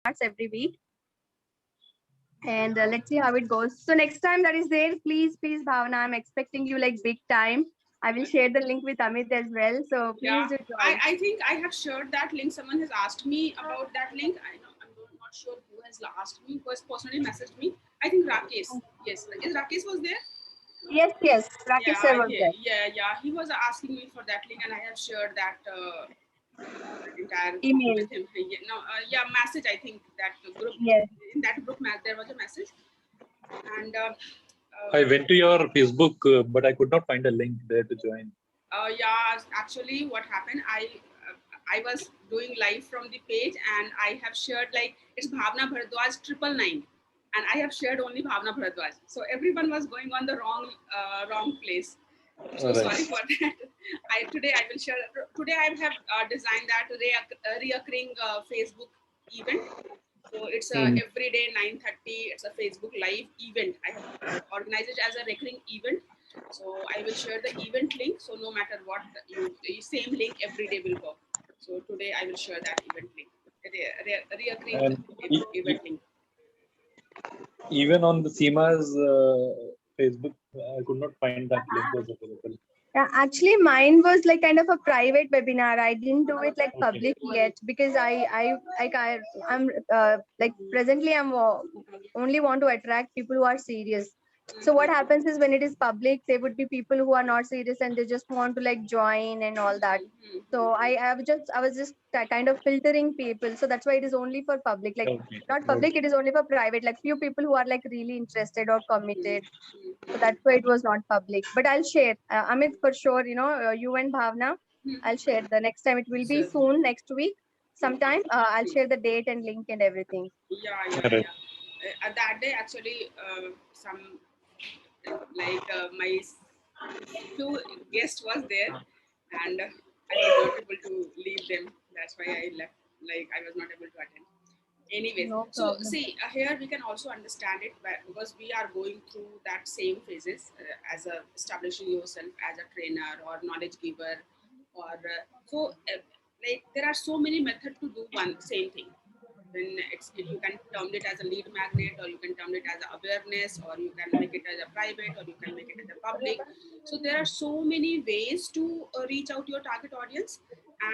starts every week. And let's see how it goes. So next time that is there, please, Bhavana, I'm expecting you like big time. I will share the link with Amit as well. So please Yeah, do join. I think I have shared that link. Someone has asked me about that link. I'm not sure who has asked me, who has personally messaged me. I think Rakesh. Yes, is Rakesh was there? Yes, Rakesh sir Yeah, was there. yeah. He was asking me for that link, and I have shared that entire copy Email. with him. Yeah, no, yeah, message. I think that group Yes. in that group there was a message, and I went to your Facebook, but I could not find a link there to join. yeah, actually, what happened? I was doing live from the page, and I have shared like it's Bhavna Bharadwaj 999, and I have shared only Bhavna Bharadwaj. So everyone was going on the wrong place. So All right. sorry for that. Today I will share. Today I have designed that reoccurring Facebook event. So it's every day 9:30. It's a Facebook live event. I have organized it as a recurring event. So I will share the event link. So no matter what, the same link every day will work. So today I will share that event link, reoccurring And event link. even on the SEMA's Facebook, I could not find that link was available. Yeah, actually, mine was like kind of a private webinar. I didn't do it like Okay. public yet because I'm like presently only want to attract people who are serious. So what happens is when it is public, there would be people who are not serious and they just want to like join and all that. So I was just kind of filtering people. So that's why it is only for public, like Okay. not public. It is only for private, like few people who are like really interested or committed. So that's why it was not public. But I'll share. Amit, for sure, you and Bhavna, I'll share the next time. It will be Sure. soon, next week, sometime. I'll share the date and link and everything. Yeah. All right. That day, actually, some like my two guests was there, and I was not able to leave them. That's why I left. Like I was not able to attend. Anyways, No so problem. see here we can also understand it because we are going through that same phases as a establishing yourself as a trainer or knowledge giver, or like there are so many methods to do one same thing. Then you can term it as a lead magnet, or you can term it as awareness, or you can make it as a private, or you can make it as a public. So there are so many ways to reach out to your target audience,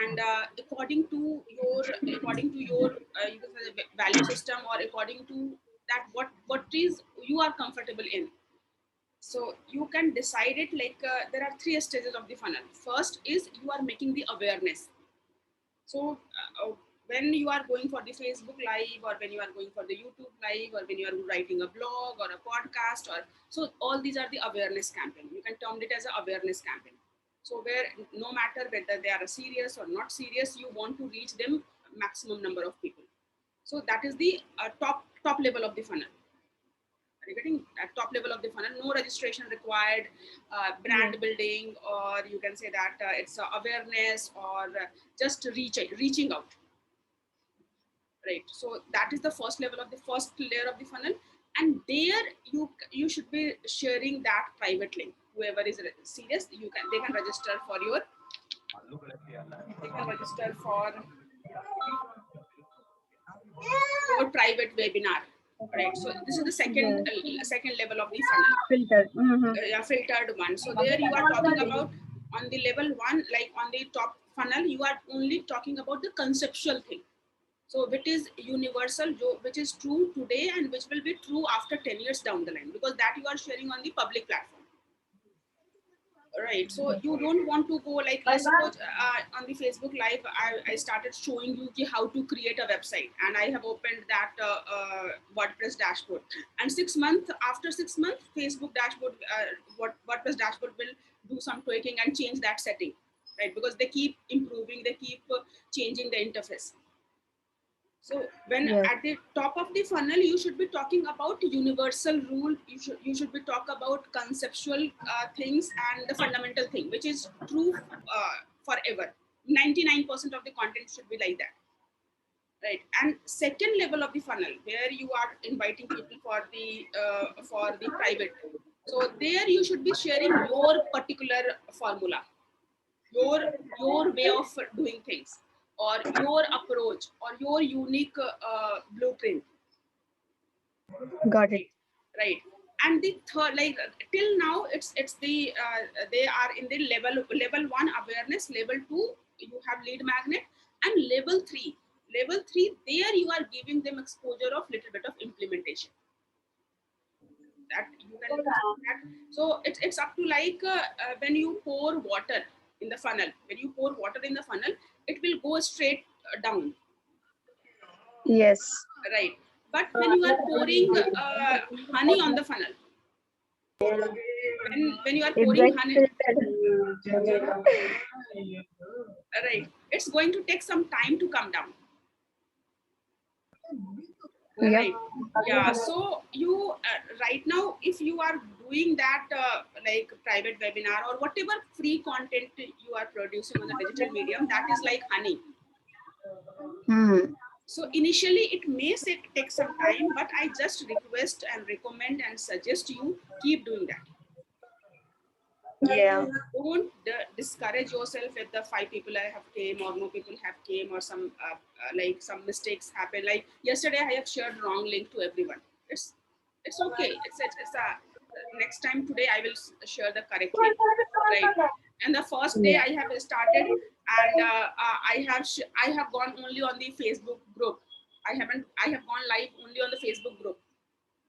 and according to your you can say the value system, or according to that what is you are comfortable in. So you can decide it like there are three stages of the funnel. First is you are making the awareness. So when you are going for the Facebook live, or when you are going for the YouTube live, or when you are writing a blog or a podcast, or so all these are the awareness campaign. You can term it as an awareness campaign. So where no matter whether they are serious or not serious, you want to reach them maximum number of people. So that is the top level of the funnel. Regarding at top level of the funnel, no registration required, Yes. brand building, or you can say that it's awareness, or just reaching out, right? So that is the first level of the first layer of the funnel, and there you should be sharing that private link. Whoever is serious, they can register for your they can register for your private webinar, right? So this is the second Yes. second level of the funnel. Filter. Filtered one. So there you are talking about on the level one, like on the top funnel, you are only talking about the conceptual thing. So which is universal, which is true today and which will be true after 10 years down the line, because that you are sharing on the public platform. Right. So you don't want to go like, let's suppose on the Facebook live, I started showing you how to create a website, and I have opened that WordPress dashboard. And 6 months, after 6 months, Facebook dashboard, WordPress dashboard will do some tweaking and change that setting, right? Because they keep improving, they keep changing the interface. So when Yes. at the top of the funnel, you should be talking about universal rule. You should be talk about conceptual things and the fundamental thing, which is true forever. 99% of the content should be like that, right? And second level of the funnel, where you are inviting people for the private. So there you should be sharing your particular formula, your way of doing things. or your approach or your unique blueprint. Got it. Right. And the third, like till now, it's the they are in the level 1 awareness, level 2 you have lead magnet, and level 3 there you are giving them exposure of little bit of implementation, that you can that. So it's up to like when you pour water in the funnel, it will go straight down, Yes. right? But when you are pouring honey on the funnel, when you are It pouring gets honey, filtered. right, it's going to take some time to come down, Yep. right? Yeah. So you right now, if you are doing that like private webinar or whatever free content you are producing on the digital medium, that is like honey. Hmm. So initially it may take some time, but I just request and recommend and suggest you keep doing that. Yeah. Don't discourage yourself if the 5 people I have came or no people have came, or some like some mistakes happen. Like yesterday I have shared wrong link to everyone. It's okay. It's a next time, today I will share the correct link, right? And the first day I have started, and I have gone only on the Facebook group. I have gone live only on the Facebook group.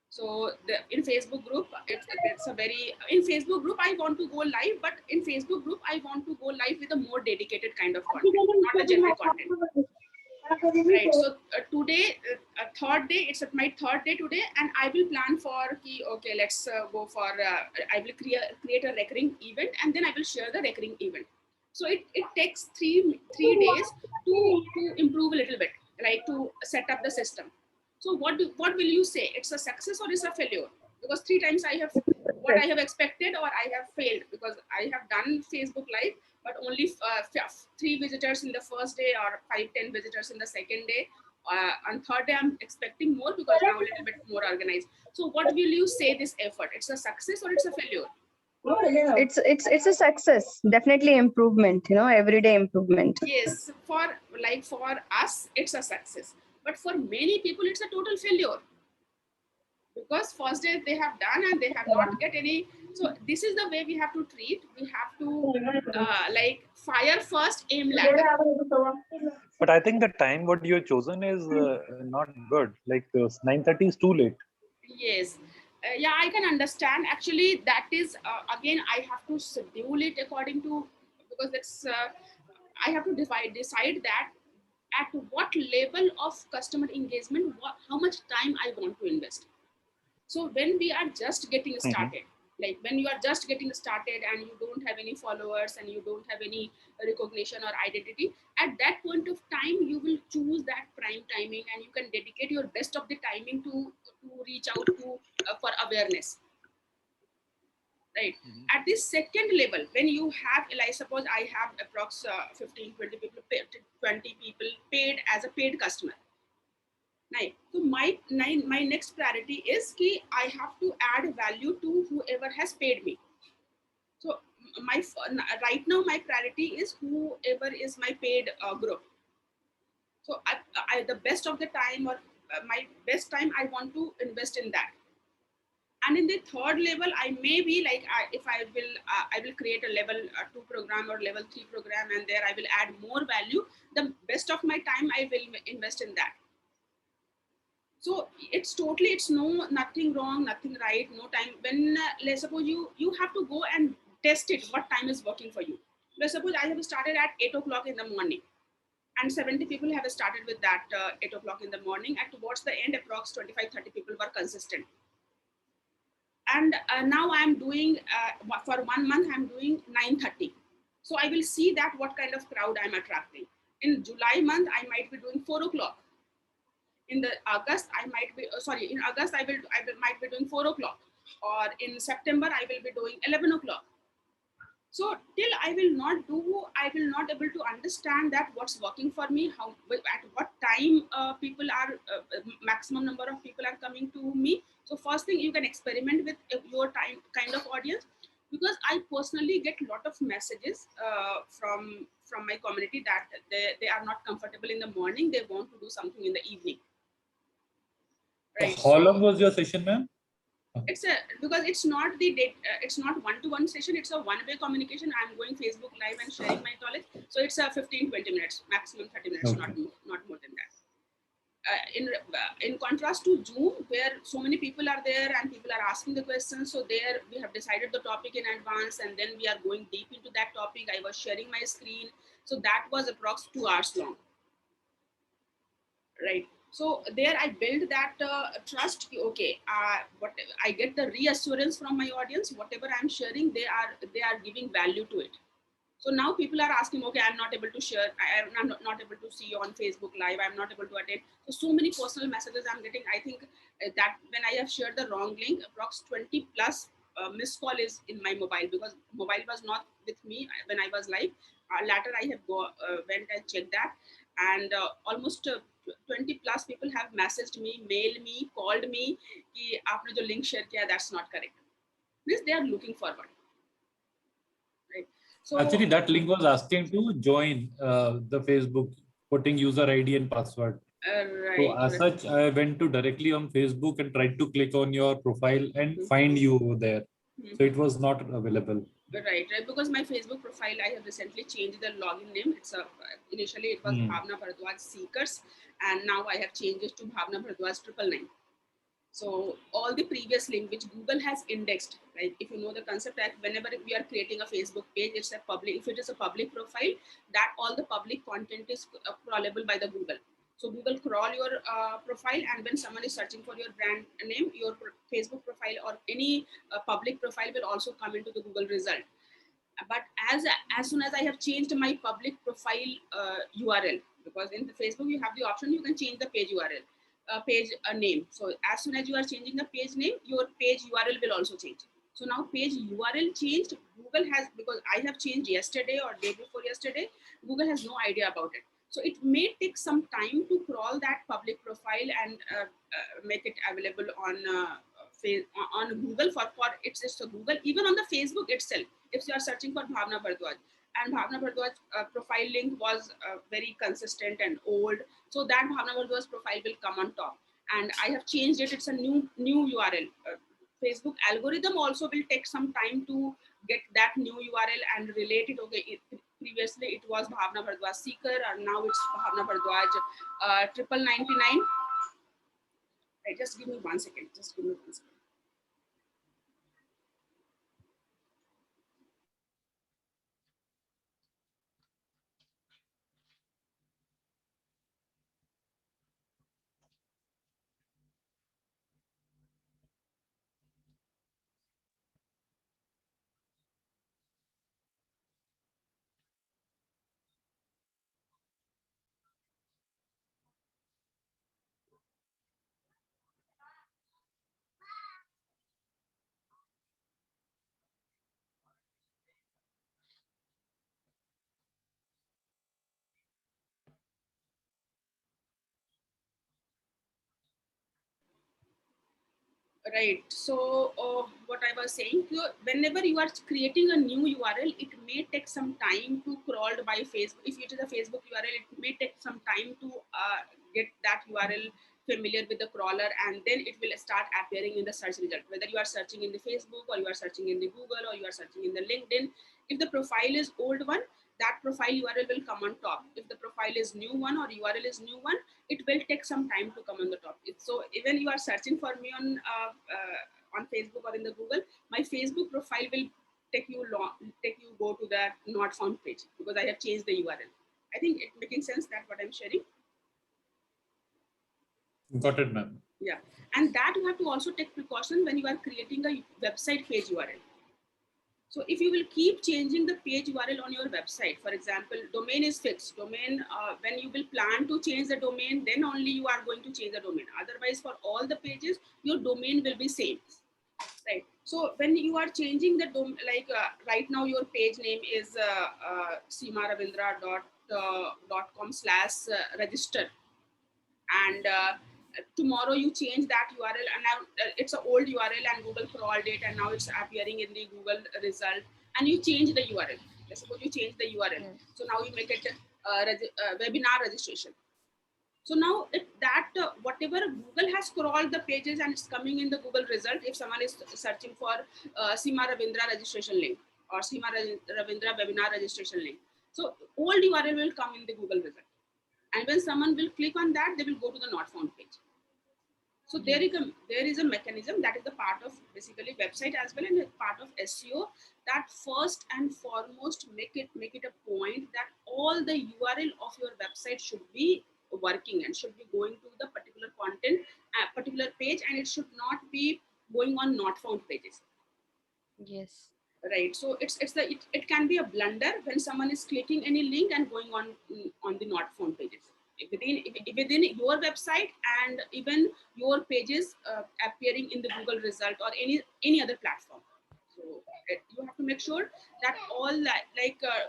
So in Facebook group, it's a very, in Facebook group I want to go live, but in Facebook group I want to go live with a more dedicated kind of content, not a generic content, right? So today, third day, it's my third day today, and I will plan for okay, let's go for I will create a recurring event, and then I will share the recurring event. So it takes three days to improve a little bit, like to set up the system. So what will you say? It's a success or it's a failure? Because 3 times I have what I have expected, or I have failed, because I have done Facebook live, but only 3 visitors in the first day, or 5-10 visitors in the second day. On third day I'm expecting more, because now a little bit more organized. So what will you say this effort? It's a success or it's a failure? It's a success. Definitely improvement, everyday improvement. Yes, for us it's a success, but for many people it's a total failure, because first day they have done and they have not get any. So this is the way we have to treat. We have to like fire first, aim later. But I think the time what you have chosen is not good. Like 9:30 is too late. Yes. Yeah, I can understand. Actually, that is again I have to schedule it according to, because it's I have to decide that at what level of customer engagement, how much time I want to invest. So when we are just getting started, like when you are just getting started and you don't have any followers and you don't have any recognition or identity, at that point of time you will choose that prime timing, and you can dedicate your best of the timing to reach out to for awareness, right? At this second level, when you have, like suppose I have approx 15-20 people paid, 20 people paid as a paid customer. Right. So my next priority is कि I have to add value to whoever has paid me. So right now my priority is whoever is my paid group. So the best of the time, or my best time, I want to invest in that. And in the third level, I may be like, if I will create a level 2 program or level 3 program, and there I will add more value. The best of my time I will invest in that. So it's nothing wrong, nothing right, no time. When let's suppose you have to go and test it, what time is working for you. Let's suppose I have started at 8 o'clock in the morning, and 70 people have started with that 8 o'clock in the morning, and towards the end approx 25-30 people were consistent. And now I'm doing for 1 month I'm doing 9:30. So I will see that what kind of crowd I'm attracting. In July month I might be doing 4 o'clock. In the August I might be in August I might be doing 4 o'clock, or in September I will be doing 11 o'clock. So till I will not able to understand that what's working for me, how at what time people are maximum number of people are coming to me. So first thing, you can experiment with your time kind of audience, because because I personally get a lot of messages from my community that they are not comfortable in the morning, they want to do something in the evening, right? How long was your session, ma'am? It's a, because it's not the date, it's not one-to-one session, it's a one-way communication. I'm going Facebook live and sharing my knowledge, so it's a 15-20 minutes, maximum 30 minutes, Okay. not more than that. In contrast to Zoom, where so many people are there and people are asking the questions, so there we have decided the topic in advance and then we are going deep into that topic. I was sharing my screen, so that was approx 2 hours long, right? So there I build that trust. Okay, what I get the reassurance from my audience, whatever I'm sharing, they are giving value to it. So now people are asking, okay, I'm not able to share, I'm not able to see you on Facebook live, I'm not able to attend. So many personal messages I'm getting. I think that when I have shared the wrong link, approx 20 plus missed call is in my mobile, because mobile was not with me when I was live. Later I have went and checked that, and almost 20 plus people have messaged me, mailed me, called me, कि आपने जो link share किया, that's not correct. Means they are looking forward. Right. So Actually, that link was asking to join the Facebook, putting user ID and password. right. So as such, I went to directly on Facebook and tried to click on your profile and find you over there. So it was not available. Right. Because my Facebook profile, I have recently changed the login name. It's initially it was Bhavna Bharadwaj Seekers, and now I have changed it to Bhavna Bharadwaj 999. So all the previous link which Google has indexed, like if you know the concept that whenever we are creating a Facebook page, it's a public, if it is a public profile, that all the public content is crawlable by the Google. So Google crawl your profile, and when someone is searching for your brand name, your Facebook profile or any public profile will also come into the Google result. But as soon as I have changed my public profile URL, because in the Facebook you have the option, you can change the page URL. Page name. So as soon as you are changing the page name, your page URL will also change. So now page URL changed. Google has, because I have changed yesterday or day before yesterday, Google has no idea about it. So it may take some time to crawl that public profile and make it available on Google for it's just a Google. Even on the Facebook itself, if you are searching for Bhavna Bharadwaj, and Bhavna Bharadwaj profile link was very consistent and old, so that Bhavna Bharadwaj profile will come on top. And I have changed it. It's a new URL. Facebook algorithm also will take some time to get that new URL and relate it. Okay, previously it was Bhavna Bharadwaj Seeker, and now it's Bhavna Bharadwaj 999. Right, just give me 1 second. Just give me 1 second. Right. So what I was saying, whenever you are creating a new URL, it may take some time to crawl by Facebook. If it is a Facebook URL, it may take some time to get that URL familiar with the crawler, and then it will start appearing in the search result. Whether you are searching in the Facebook, or you are searching in the Google, or you are searching in the LinkedIn, if the profile is old one, that profile URL will come on top. If the profile is new one or URL is new one, it will take some time to come on the top. So even you are searching for me on Facebook or in the Google, my Facebook profile will take you go to the not found page, because I have changed the URL. I think it making sense that what I'm sharing. Got it, ma'am. Yeah, and that you have to also take precaution when you are creating a website page URL. So if you will keep changing the page URL on your website, for example, domain is fixed. Domain, when you will plan to change the domain, then only you are going to change the domain. Otherwise, for all the pages, your domain will be same, right? So when you are changing the domain, like right now your page name is seemaravindra.com/register, and tomorrow you change that URL and now it's an old URL and Google crawled it and now it's appearing in the Google result, and you change the URL. Let's suppose you change the URL. So now you make it webinar registration. So now whatever Google has crawled the pages and it's coming in the Google result, if someone is searching for Seema Ravindra registration link or Seema Ravindra webinar registration link, so old URL will come in the Google result. And when someone will click on that, they will go to the not found page. So there is a mechanism that is the part of basically website as well and part of SEO, that first and foremost make it a point that all the URL of your website should be working and should be going to the particular content, particular page, and it should not be going on not found pages. Yes. Right. So it can be a blunder when someone is clicking any link and going on the not found pages within your website, and even your pages appearing in the Google result or any other platform. So you have to make sure that all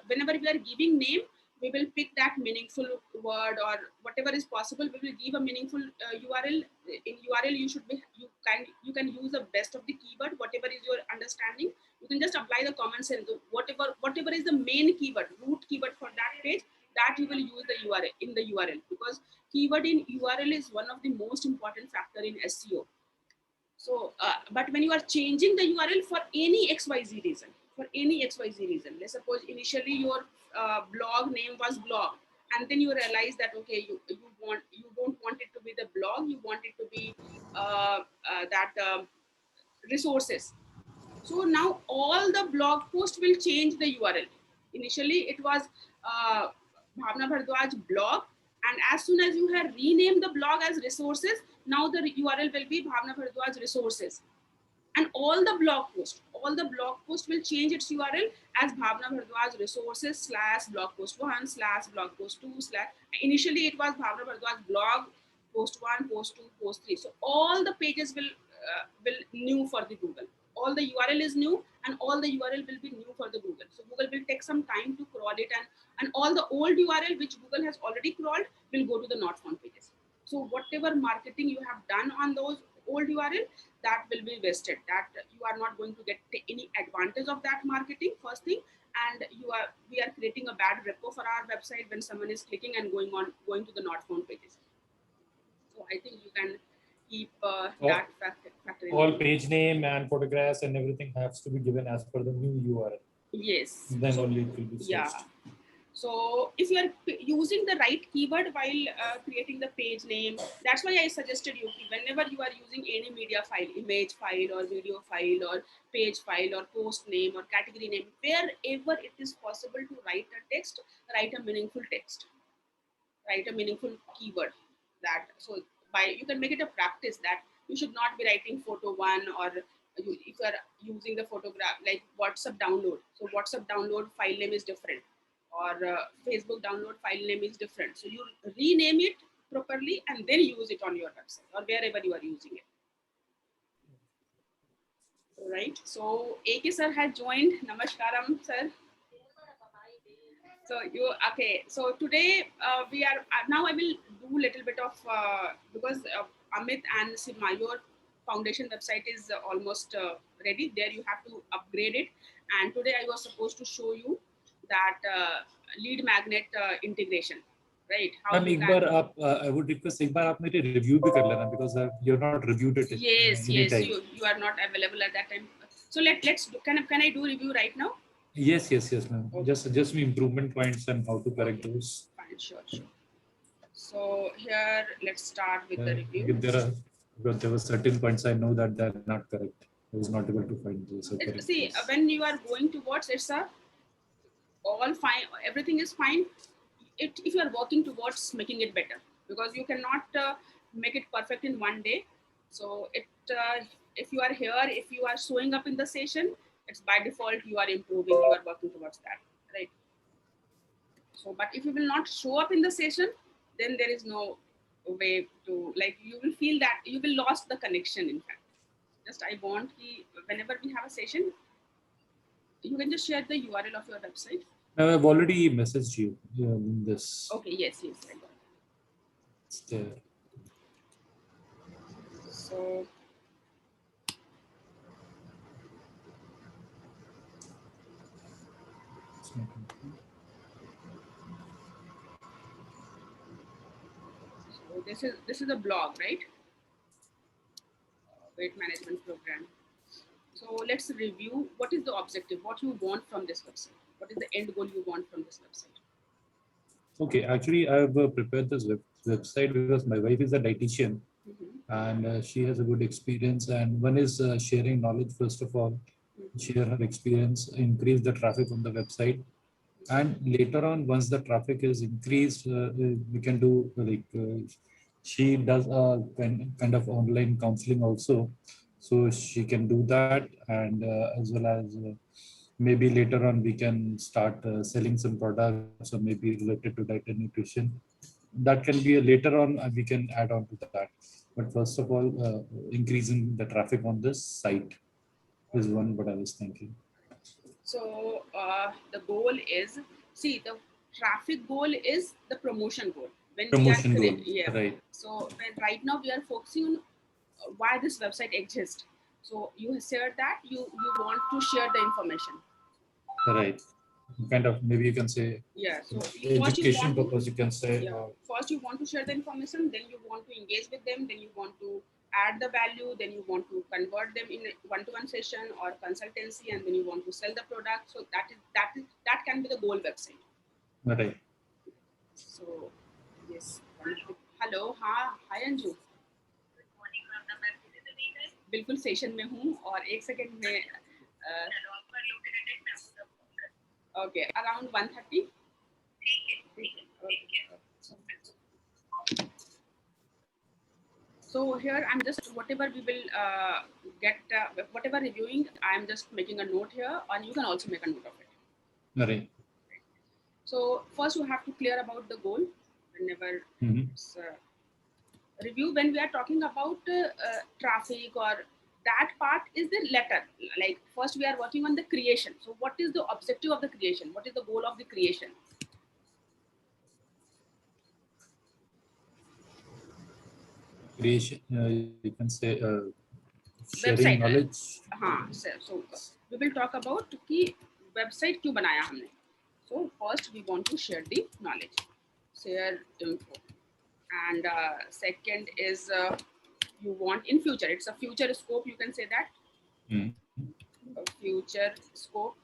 whenever we are giving name, we will pick that meaningful word or whatever is possible. We will give a meaningful URL. In URL, you can use the best of the keyword, whatever is your understanding. You can just apply the common sense. Whatever is the main keyword, root keyword for that page, that you will use the URL in the URL, because keyword in URL is one of the most important factor in SEO. So, but when you are changing the URL for any XYZ reason, let's suppose initially your blog name was blog, and then you realize that okay, you don't want it to be the blog, you want it to be resources. So now all the blog post will change the URL. Initially it was Bhavna Bhardwaj blog, and as soon as you have renamed the blog as resources, now the URL will be Bhavna Bhardwaj resources. And all the blog post will change its URL as Bhavna Bhardwaj resources / blog post 1 / blog post 2 / initially it was Bhavna Bhardwaj blog post 1, post 2, post 3. So all the pages will new for the Google. All the URL is new and all the URL will be new for the Google. So Google will take some time to crawl it, and all the old URL which Google has already crawled will go to the not found pages. So whatever marketing you have done on those old URL, that will be wasted. That you are not going to get any advantage of that marketing, first thing, and we are creating a bad repo for our website when someone is clicking and going to the not found pages. So I think you can keep that factor in all mind. page name and photographs and everything has to be given as per the new URL. Yes. Then only it will be searched. Yeah. So if you are using the right keyword while creating the page name, that's why I suggested you, whenever you are using any media file, image file or video file or page file or post name or category name, wherever it is possible to write a text, write a meaningful text, write a meaningful keyword. You can make it a practice that you should not be writing photo 1, or if you are using the photograph like WhatsApp download. So WhatsApp download file name is different, or Facebook download file name is different. So you rename it properly and then use it on your website or wherever you are using it. Right. So AK sir had joined. Namaskaram, sir. So okay. So today we are now I will do a little bit of because Amit and Seema, your foundation website is almost ready. There you have to upgrade it. And today I was supposed to show you that lead magnet integration, right? Ma'am, I would request एक बार आप मेरे review भी कर लेना, because you have not reviewed it. Yes, you are not available at that time. So let's do, can I do review right now? Yes, ma'am. Okay. Just me improvement points and how to correct those. Fine, sure. So here, let's start with the review. There were certain points I know that they're not correct. I was not able to find those. See, when you are going towards it's all fine, everything is fine. If you are working towards making it better, because you cannot make it perfect in one day. So if you are here, if you are showing up in the session, it's by default you are improving, you are working towards that, right? So, but if you will not show up in the session, then there is no way to, like, you will feel that you will lost the connection. In fact, just I want whenever we have a session, you can just share the URL of your website. I've already messaged you in this. Okay, yes, I got it. It's there. So this is a blog, right? Weight management program. So let's review what is the objective, what you want from this website. What is the end goal you want from this website? Okay, actually, I have prepared this website because my wife is a dietitian and she has a good experience. And one is sharing knowledge, first of all, share her experience, increase the traffic on the website. And later on, once the traffic is increased, we can do like she does a kind of online counseling also. So she can do that. And as well as maybe later on, we can start selling some products or maybe related to diet and nutrition. That can be later on, we can add on to that. But first of all, increasing the traffic on this site is one what I was thinking. So the goal is, see, the traffic goal is the promotion goal. When we are Promotion goal, yeah. right? So when right now we are focusing on why this website exists. So you said that you want to share the information. Right. Kind of, maybe you can say Yeah. So first you education want to, purpose, you can say. yeah. First you want to share the information, then you want to engage with them, then you want to add the value, then you want to convert them in a one-to-one session or consultancy, and then you want to sell the product. So that can be the goal website. Right. So yes. Hello हाँ हाय अंजू बिल्कुल session में हूँ और एक second में okay around 1:30 So here I'm just whatever we will get whatever reviewing I'm just making a note here and you can also make a note of it. Right. So first you have to clear about the goal whenever review. When we are talking about traffic or that part is the letter, like first we are working on the creation. So what is the objective of the creation? What is the goal of the creation? Creation, you can say sharing Website, knowledge. हाँ so we will talk about कि website क्यों बनाया हमने. So first we want to share the knowledge, share info, and second is you want in future, it's a future scope, you can say that. A future scope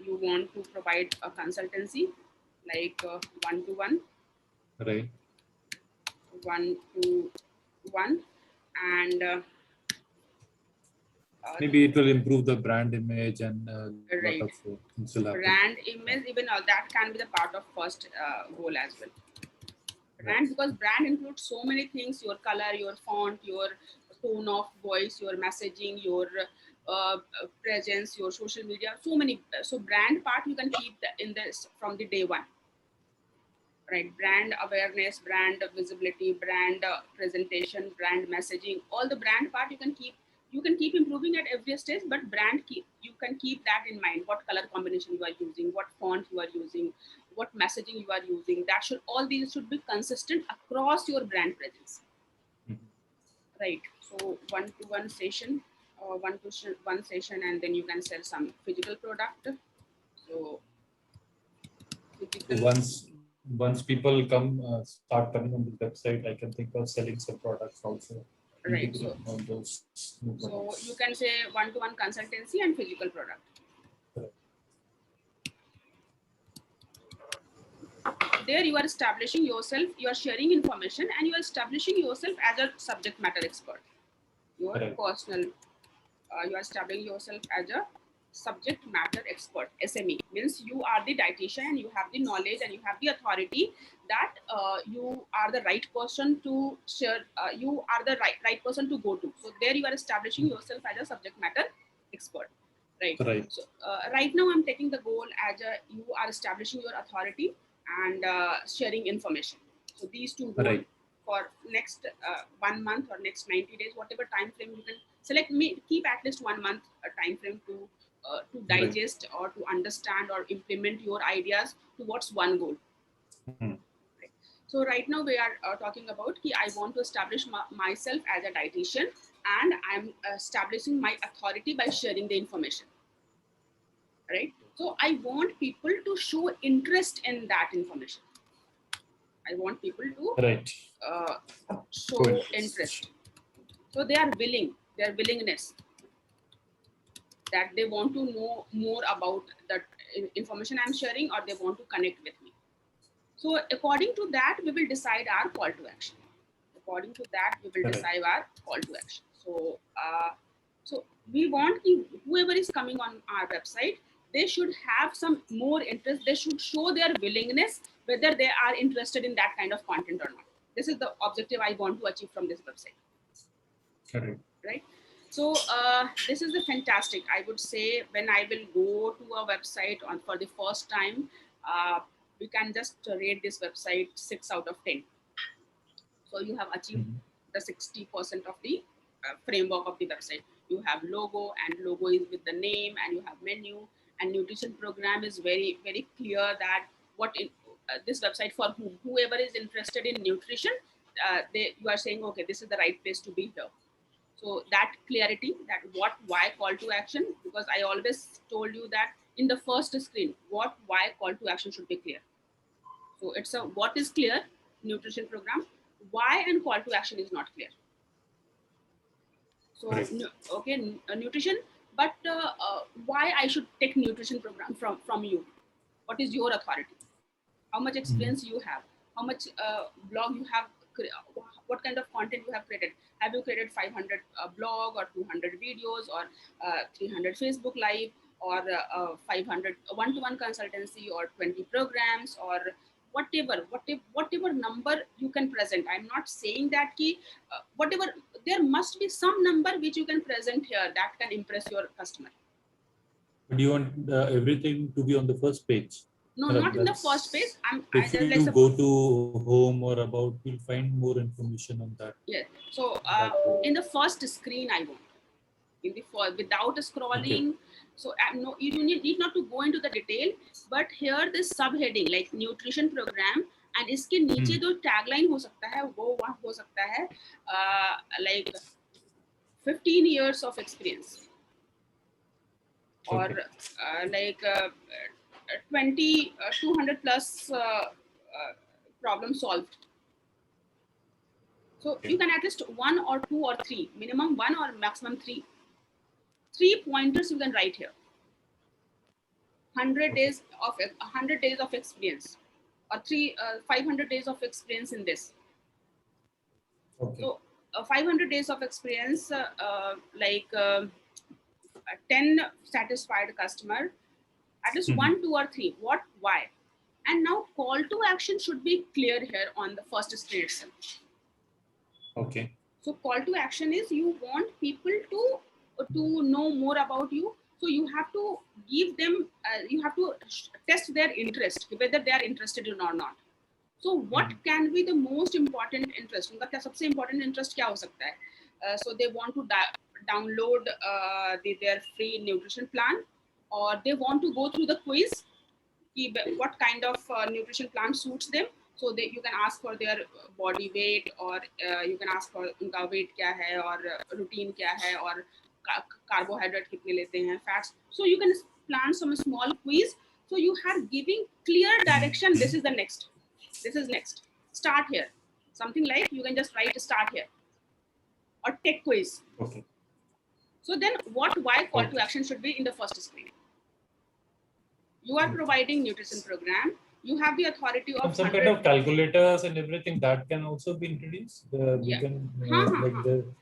you want to provide a consultancy like one-to-one, Right. one-to-one, and maybe it will improve the brand image and right. lot of things will happen. Brand image, even that can be the part of first goal as well. Brand, because brand includes so many things: your color, your font, your tone of voice, your messaging, your presence, your social media, so many. So brand part you can keep in this from the day one, right? Brand awareness, brand visibility, brand presentation, brand messaging, all the brand part you can keep. You can keep improving at every stage, but brand you can keep that in mind. What color combination you are using, what font you are using, what messaging you are using. That should, all these should be consistent across your brand presence, right? So one-to-one session, one session, and then you can sell some physical product. So once people come start coming on the website, I can think of selling some products also. Right. So, so you can say one-to-one consultancy and physical product. There you are establishing yourself, you are sharing information, and you are establishing yourself as a subject matter expert. Your personal, you are establishing yourself as a subject matter expert. SME means you are the dietitian and you have the knowledge and you have the authority that you are the right person to share. You are the right person to go to. So there you are establishing yourself as a subject matter expert. Right. Right. So right now I'm taking the goal as you are establishing your authority and sharing information. So these two goals. Right. For next 1 month or next 90 days, whatever time frame you can select, me keep at least 1 month time frame to digest or to understand or implement your ideas towards one goal. Right. So right now we are talking about ki I want to establish myself as a dietitian, and I'm establishing my authority by sharing the information, right? So I want people to show interest in that information. I want people to Right. show Good. interest. So they are willing, their willingness that they want to know more about the information I'm sharing, or they want to connect with me. So according to that, we will decide our call to action. According to that, we will Correct. decide our call to action. So we want whoever is coming on our website, they should have some more interest. They should show their willingness whether they are interested in that kind of content or not. This is the objective I want to achieve from this website. Correct. Right. So this is the fantastic. I would say when I will go to a website for the first time, we can just rate this website 6 out of 10. So you have achieved the 60% of the framework of the website. You have logo, and logo is with the name, and you have menu, and nutrition program is very, very clear that this website for whoever is interested in nutrition, you are saying, okay, this is the right place to be here. So that clarity, that what, why call to action, because I always told you that in the first screen, what, why call to action should be clear. So it's a what is clear, nutrition program, why and call to action is not clear. So okay, nutrition, but why I should take nutrition program from you? What is your authority? How much experience you have? How much blog you have? What kind of content you have created? Have you created 500 blog, or 200 videos, or 300 Facebook live, or 500 one-to-one consultancy, or 20 programs, or whatever number you can present? I'm not saying that whatever, there must be some number which you can present here that can impress your customer. But you want everything to be on the first page? No, not in the first page. If you go to home or about, you'll find more information on that. Yeah. So in the first screen, I want in the without scrolling. Okay. So no, you need not to go into the detail, but here this subheading like nutrition program, and इसके नीचे जो tagline हो सकता है वो हो सकता है like 15 years of experience, or like 200 plus problem solved. So you can at least 1 or 2 or 3, minimum 1 or maximum 3 pointers you can write here. 100 days of experience, or 500 days of experience in this. Okay. So 500 days of experience, like 10 satisfied customer, at least 1, 2 or 3. What, why? And now call to action should be clear here on the first screen itself. Okay. So call to action is you want people to know more about you. So you have to give them, you have to test their interest, whether they are interested in or not. So what can be the most important interest? उनका सबसे important interest क्या हो सकता है? So they want to download their free nutrition plan, or they want to go through the quiz. What kind of nutrition plan suits them? So you can ask for their body weight, or you can ask for उनका weight क्या है, और routine क्या है, और carbohydrate कितने लेते हैं, fats. So you can plan some small quiz. So you are giving clear direction. This is the next. This is next. Start here. Something like you can just write start here, or take quiz. Okay. So then what, why call to action should be in the first screen. You are providing nutrition program. You have the authority of some kind of calculators and everything that can also be introduced. You can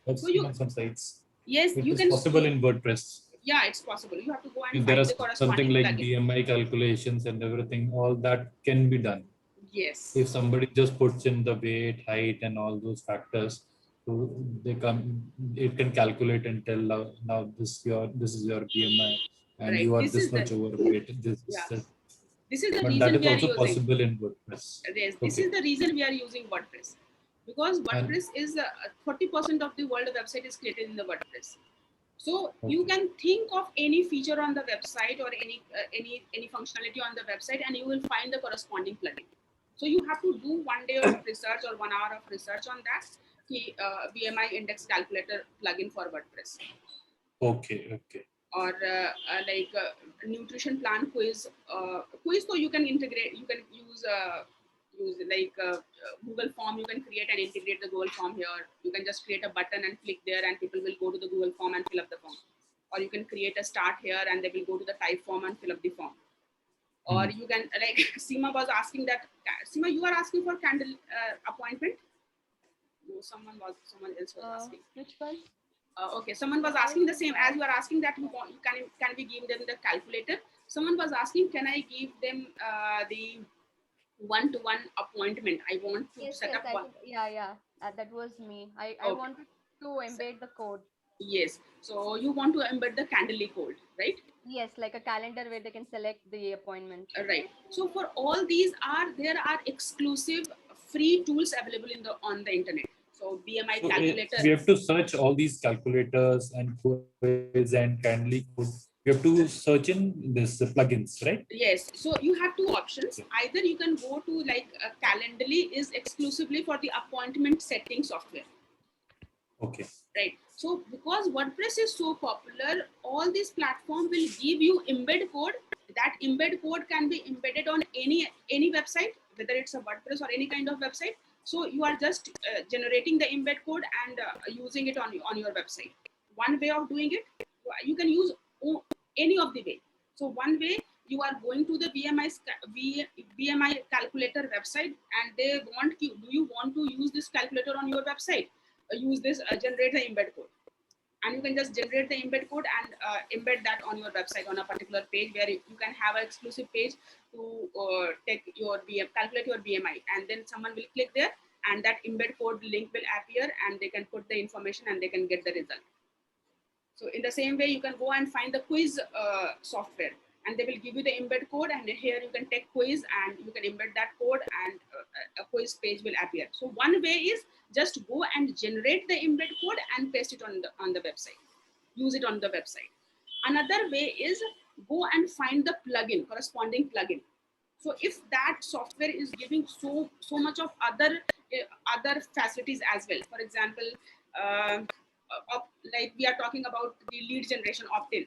like some sites. Yes, you can. Possible in WordPress. Yeah, it's possible. You have to go and there find is the corresponding something like plugin. BMI calculations and everything. All that can be done. Yes. If somebody just puts in the weight, height, and all those factors, so it can calculate and tell now this is your BMI, and right. You are this much overweight. This is the reason that is also possible in WordPress. Yes, this is the reason we are using WordPress, because WordPress is 30% of the world website is created in the WordPress. So you can think of any feature on the website, or any functionality on the website, and you will find the corresponding plugin. So you have to do 1 day of research or 1 hour of research on that BMI index calculator plugin for WordPress, Okay. or nutrition plan quiz. Quiz, so you can integrate, you can use Google form. You can create and integrate the Google form here. You can just create a button and click there, and people will go to the Google form and fill up the form. Or you can create a start here, and they will go to the type form and fill up the form. Or you can, like Seema was asking that. Seema, you are asking for candle appointment. No, someone else was asking. Which one? Okay, someone was asking the same as you are asking that can we give them the calculator. Someone was asking, can I give them the one-to-one appointment? I want to Yes, set yes, up I one. could, yeah. That was me. I Okay. wanted to embed the code. Yes, so you want to embed the Candly code, right? Yes, like a calendar where they can select the appointment. Right. So for all these there are exclusive free tools available on the internet. So BMI So calculator. we have to search all these calculators and quiz and Candly code. We have to search in this plugins, right? Yes. So you have two options. Either you can go to Calendly is exclusively for the appointment setting software. Okay. Right. So because WordPress is so popular, all these platforms will give you embed code. That embed code can be embedded on any website, whether it's a WordPress or any kind of website. So you are just generating the embed code and using it on your website. One way of doing it, you can use any of the way. So one way, you are going to the BMI calculator website, and they want you. Do you want to use this calculator on your website? Use this generate the embed code, and you can just generate the embed code and embed that on your website on a particular page where you can have an exclusive page to take your calculate your BMI, and then someone will click there and that embed code link will appear and they can put the information and they can get the result. So in the same way, you can go and find the quiz software, and they will give you the embed code, and here you can take quiz and you can embed that code, and a quiz page will appear. So one way is just go and generate the embed code and paste it on the website. Use it on the website. Another way is go and find the corresponding plugin. So if that software is giving so much of other facilities as well, for example, like we are talking about the lead generation opt-in,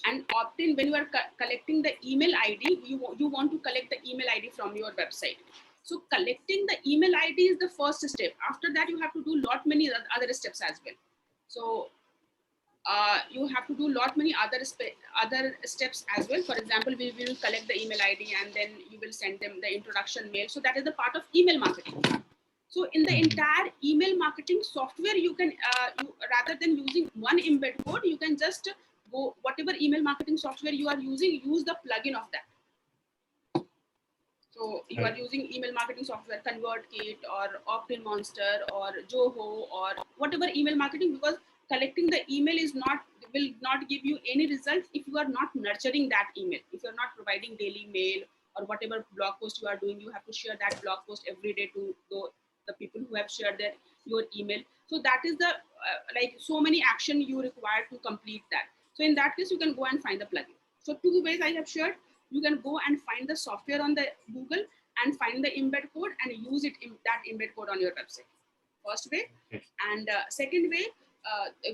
and opt-in, when you are collecting the email ID, you want to collect the email ID from your website. So collecting the email ID is the first step. After that, you have to do many other steps as well. So you have to do many other steps as well. For example, we will collect the email ID and then you will send them the introduction mail. So that is the part of email marketing. So in the entire email marketing software, you can rather than using one embed code, you can just go whatever email marketing software you are using, use the plugin of that. So you are using email marketing software, ConvertKit or Opt-in Monster or Zoho or whatever email marketing, because collecting the email will not give you any results if you are not nurturing that email. If you are not providing daily mail or whatever blog post you are doing, you have to share that blog post every day to the people who have shared your email. So that is the so many action you require to complete that. So in that case, you can go and find the plugin. So two ways I have shared. You can go and find the software on the Google and find the embed code and use that embed code on your website. First way. And second way,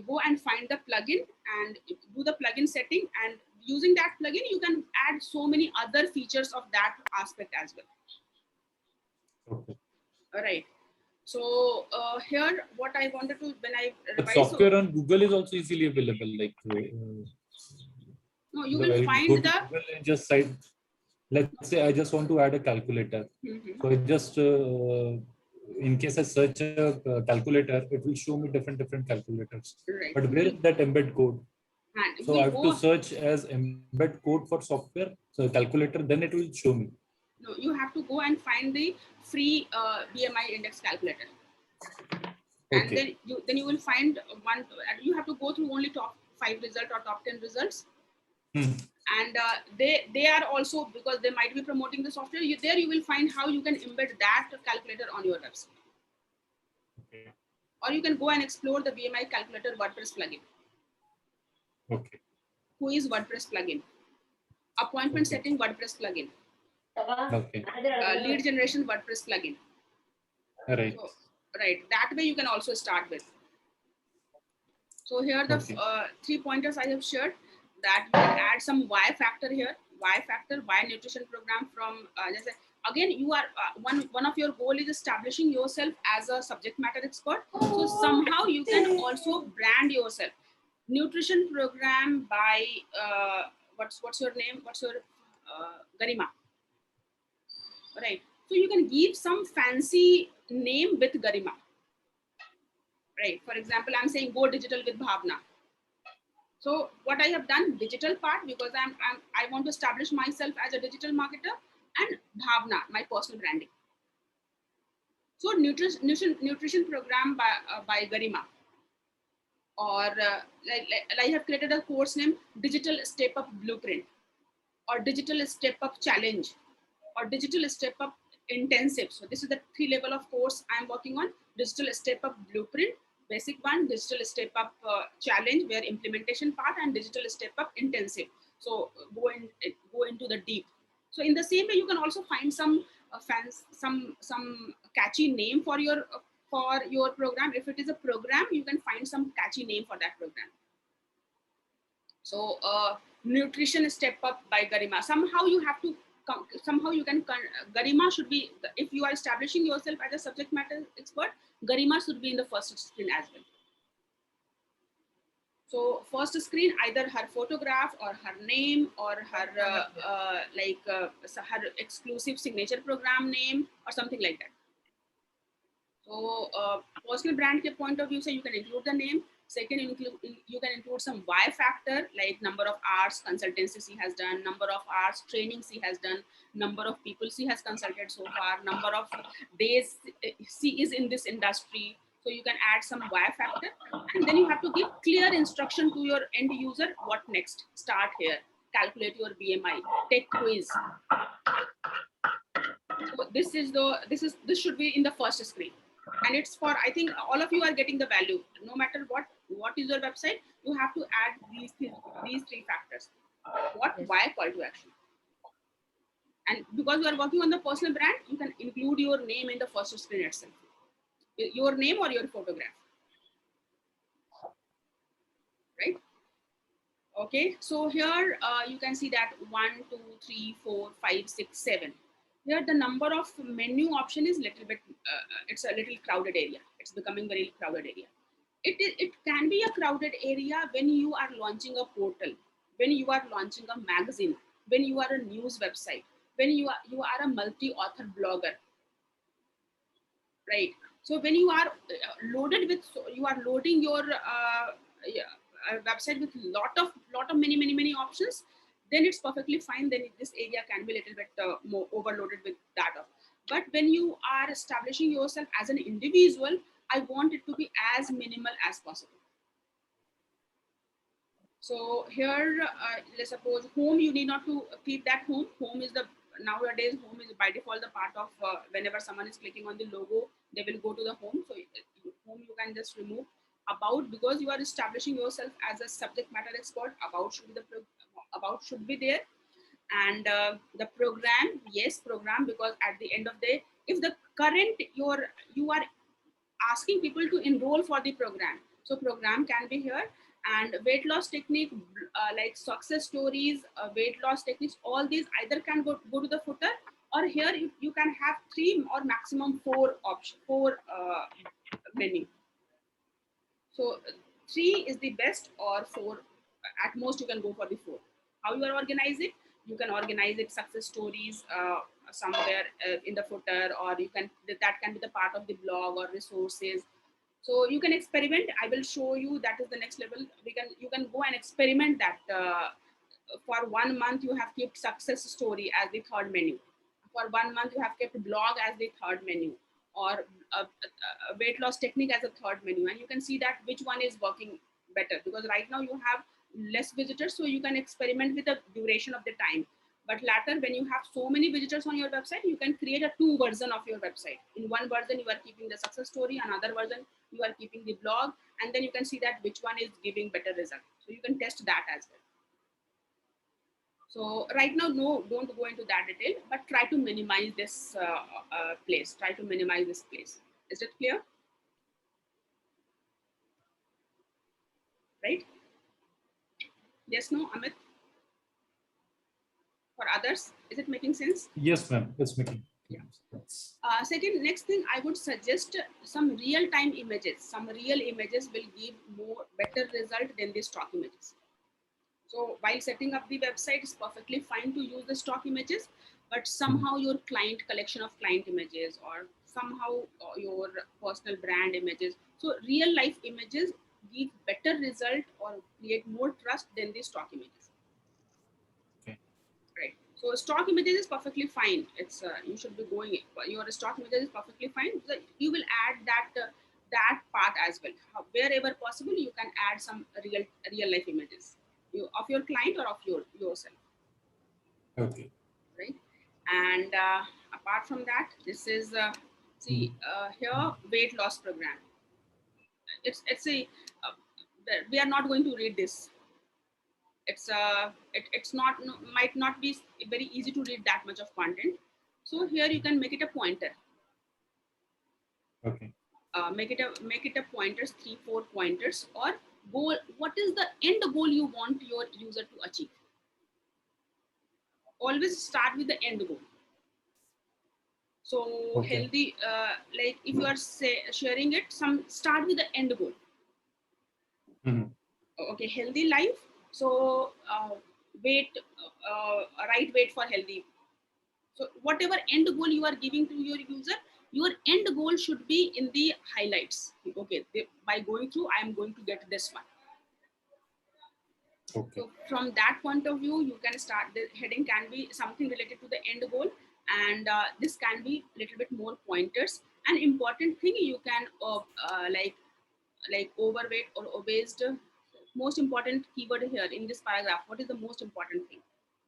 go and find the plugin and do the plugin setting, and using that plugin you can add so many other features of that aspect as well. Okay. All right. So here what I wanted to, when I revise, software on Google is also easily available, like no, you will find the Google and just site. Let's say I just want to add a calculator. So I just in case I search a calculator, it will show me different calculators. Right. But where is that embed code? And so I have to search as embed code for software, so calculator, then it will show me. No, you have to go and find the free BMI index calculator. And then you will find one. You have to go through only top 5 results or top 10 results. And they are also, because they might be promoting the software, there you will find how you can embed that calculator on your website. Or you can go and explore the BMI calculator WordPress plugin. Who is WordPress plugin? Appointment setting WordPress plugin. Okay. Lead generation WordPress plugin. Right. So, right, that way you can also start with. So here the Okay. 3 pointers I have shared, that you can add some Y factor here, Y factor, Y nutrition program from, again, you are, one of your goal is establishing yourself as a subject matter expert. So somehow you can also brand yourself. Nutrition program by, what's your name? What's your, Garima, right? So you can give some fancy name with Garima, right? For example, I'm saying go digital with Bhavna. So what I have done, digital part, because I want to establish myself as a digital marketer, and Bhavna, my personal branding. So nutrition program by Garima, or I have created a course named Digital Step Up Blueprint, or Digital Step Up Challenge, or Digital Step Up Intensive. So this is the 3 level of course I'm working on. Digital Step Up Blueprint, basic one, Digital Step Up Challenge, where implementation part, and Digital Step Up Intensive. So go into the deep. So in the same way, you can also find some fans, some catchy name for your program. If it is a program, you can find some catchy name for that program. So nutrition step up by Garima. Somehow you have to somehow you can, Garima should be, if you are establishing yourself as a subject matter expert, Garima should be in the first screen as well. So first screen, either her photograph or her name or her her exclusive signature program name or something like that. So personal brand point of view, so you can include the name. Second, you can include some Y factor, like number of hours consultancy she has done, number of hours training she has done, number of people she has consulted so far, number of days she is in this industry. So you can add some Y factor, and then you have to give clear instruction to your end user. What next? Start here. Calculate your BMI. Take quiz. So this should be in the first screen, and it's for, I think all of you are getting the value. No matter what is your website, you have to add these 3 factors. What, why, call to action. And because you are working on the personal brand, you can include your name in the first screen itself, your name or your photograph, right? Okay, so here you can see that 1, 2, 3, 4, 5, 6, 7. Here the number of menu option is little bit, it's a little crowded area. It's becoming very crowded area. It can be a crowded area when you are launching a portal, when you are launching a magazine, when you are a news website, when you are a multi-author blogger, right? So when you are loaded with, so you are loading your website with lot of many options, then it's perfectly fine. Then this area can be a little bit more overloaded with data. But when you are establishing yourself as an individual, I want it to be as minimal as possible. So here, let's suppose home, you need not to keep that home. Home is the, nowadays home is by default the part of, whenever someone is clicking on the logo, they will go to the home. So home you can just remove. About, because you are establishing yourself as a subject matter expert, about should be about should be there. And the program, yes, program, because at the end of the day, if the current you are asking people to enroll for the program, so program can be here. And weight loss technique, like success stories, weight loss techniques, all these either can go to the footer, or here you can have 3 or maximum 4 option, 4 menu. So 3 is the best, or 4 at most you can go for the 4. How you are organize it? You can organize it success stories somewhere in the footer, or you can, that can be the part of the blog or resources. So you can experiment. I will show you, that is the next level. You can go and experiment that. For 1 month you have kept success story as the third menu. For 1 month you have kept blog as the third menu, or a weight loss technique as a third menu, and you can see that which one is working better. Because right now you have less visitors, so you can experiment with the duration of the time. But later, when you have so many visitors on your website, you can create a 2 version of your website. In one version you are keeping the success story, another version you are keeping the blog, and then you can see that which one is giving better result. So you can test that as well. So right now, no, don't go into that detail, but try to minimize this place. Try to minimize this place. Is it clear? Right? Yes, no, Amit? For others, is it making sense? Yes, ma'am. It's making. Yeah. sense. Second, next thing, I would suggest some real-time images. Some real images will give better result than the stock images. So while setting up the website, it's perfectly fine to use the stock images, but somehow your client collection of client images or somehow your personal brand images. So real life images give better result or create more trust than the stock images. Okay. Right. So stock images is perfectly fine. It's you should be going. Your stock images is perfectly fine. So you will add that part as well. Wherever possible, you can add some real life images of your client or of yourself. Okay. Right. And apart from that, this is here weight loss program. It's a we are not going to read this. It's not might not be very easy to read that much of content. So here you can make it a pointer. Okay. Make it a pointers, 3-4 pointers, or goal. What is the end goal you want your user to achieve? Always start with the end goal. So Okay. healthy, like if you are sharing it, start with the end goal. Mhm. Okay, healthy life. So weight, right weight for healthy. So whatever end goal you are giving to your user, your end goal should be in the highlights. Okay, by going through, I am going to get this one. Okay. So from that point of view, you can start. The heading can be something related to the end goal, and this can be a little bit more pointers. An important thing you can like overweight or obese. Most important keyword here in this paragraph. What is the most important thing?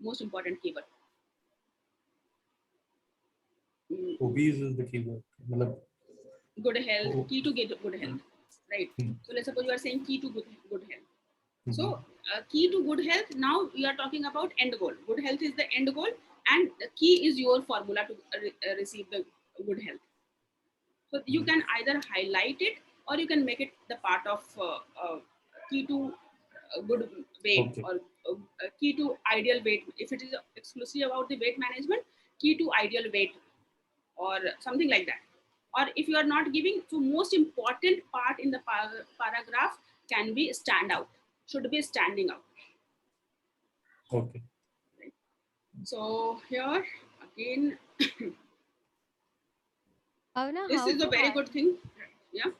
Most important keyword. Obese is the keyword. Good health, Oh. key to get good health, right? So let's suppose you are saying key to good health. So key to good health, now we are talking about end goal. Good health is the end goal, and the key is your formula to receive the good health. So you can either highlight it or you can make it the part of key to good weight, Okay. or key to ideal weight. If it is exclusively about the weight management, key to ideal weight or something like that. Or if you are not giving, so most important part in the paragraph can be stand out, should be standing out. Okay. Right? So here again, Avna, this how is a to very good thing. Yeah.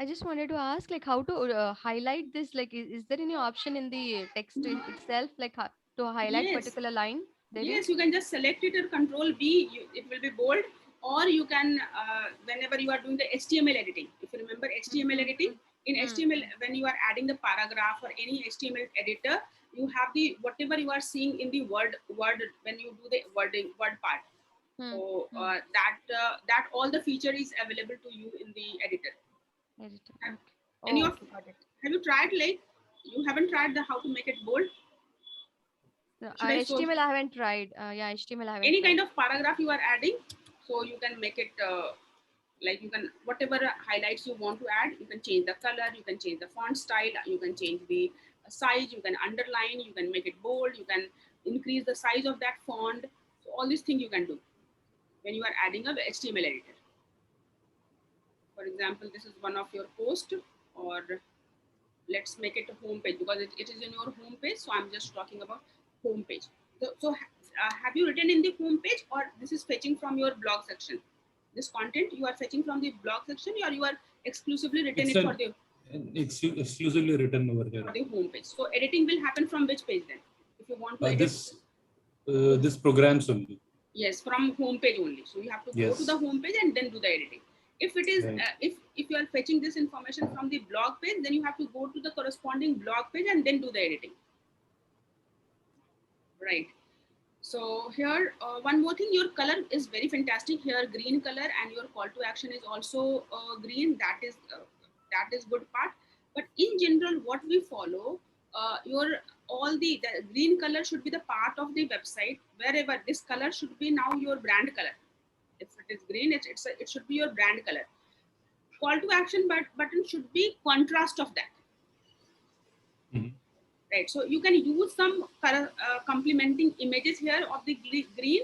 I just wanted to ask, like, how to highlight this? Like, is there any option in the text itself, like, to highlight Yes. particular line? There Yes, is. you can just select it or control B, it will be bold, or you can, whenever you are doing the HTML editing, if you remember HTML editing, in HTML, when you are adding the paragraph or any HTML editor, you have the, whatever you are seeing in the word, when you do the word part. So that all the feature is available to you in the editor. Editor. Have, Okay. any Oh, of, okay, got it. have you tried, like, you haven't tried the how to make it bold? No, Should I show HTML I haven't tried. Yeah, HTML I haven't any tried. kind of paragraph you are adding? So you can make it like, you can, whatever highlights you want to add, you can change the color, you can change the font style, you can change the size, you can underline, you can make it bold, you can increase the size of that font. So all these things you can do when you are adding a HTML editor. For example, this is one of your post, or let's make it a home page because it is in your home page. So I'm just talking about home page. So have you written in the home page, or this is fetching from your blog section? This content you are fetching from the blog section, or you are exclusively written It's it for the exclusively written over here. home page. So editing will happen from which page then? If you want to edit This programs only. yes, from home page only. So you have to go to the home page and then do the editing. If it is Right. If you are fetching this information from the blog page, then you have to go to the corresponding blog page and then do the editing. Right. So here, one more thing, your color is very fantastic here, green color, and your call to action is also green. That is good part. But in general, what we follow, your the green color should be the part of the website. Wherever this color should be now your brand color. If it is green, it should be your brand color. Call to action button should be contrast of that. Right, so you can use some complementing images here of the green,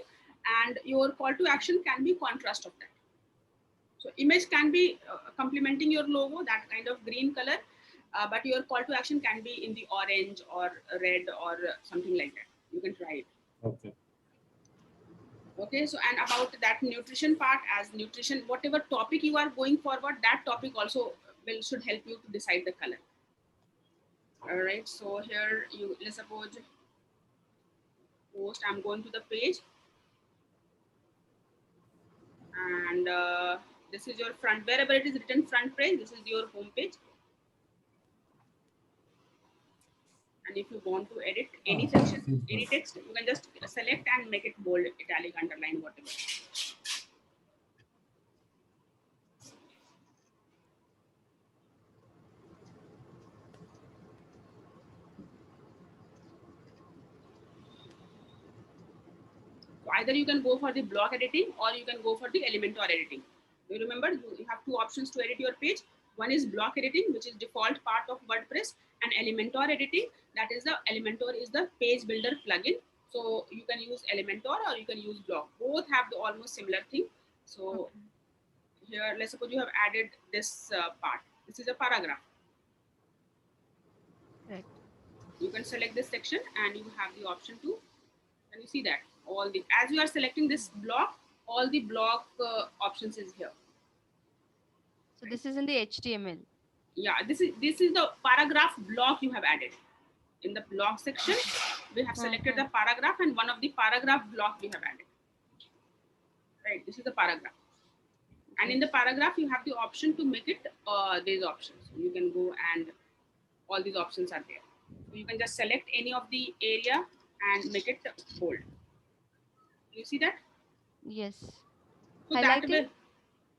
and your call to action can be contrast of that. So image can be complementing your logo, that kind of green color, but your call to action can be in the orange or red or something like that. You can try it. Okay. Okay, so and about that nutrition part, as nutrition, whatever topic you are going forward, that topic also should help you to decide the color. All right, so here let's suppose post, I'm going to the page, and this is your front, wherever it is written front page, this is your home page. And if you want to edit any section, any text, you can just select and make it bold, italic, underline, whatever. So either you can go for the block editing or you can go for the Elementor editing. You remember you have two options to edit your page. One is block editing, which is default part of WordPress, and Elementor editing, that is Elementor is the page builder plugin. So you can use Elementor or you can use block. Both have the almost similar thing. So here, let's suppose you have added this part. This is a paragraph. Right. You can select this section and you have the option to, and you see that all the, as you are selecting this block, all the block options is here. So this is in the HTML. Yeah, this is the paragraph block you have added. In the block section, we have selected the paragraph, and one of the paragraph block we have added. Right, this is the paragraph. And in the paragraph, you have the option to make it these options. You can go and all these options are there. So you can just select any of the area and make it bold. You see that? Yes. So Highlighting? that way,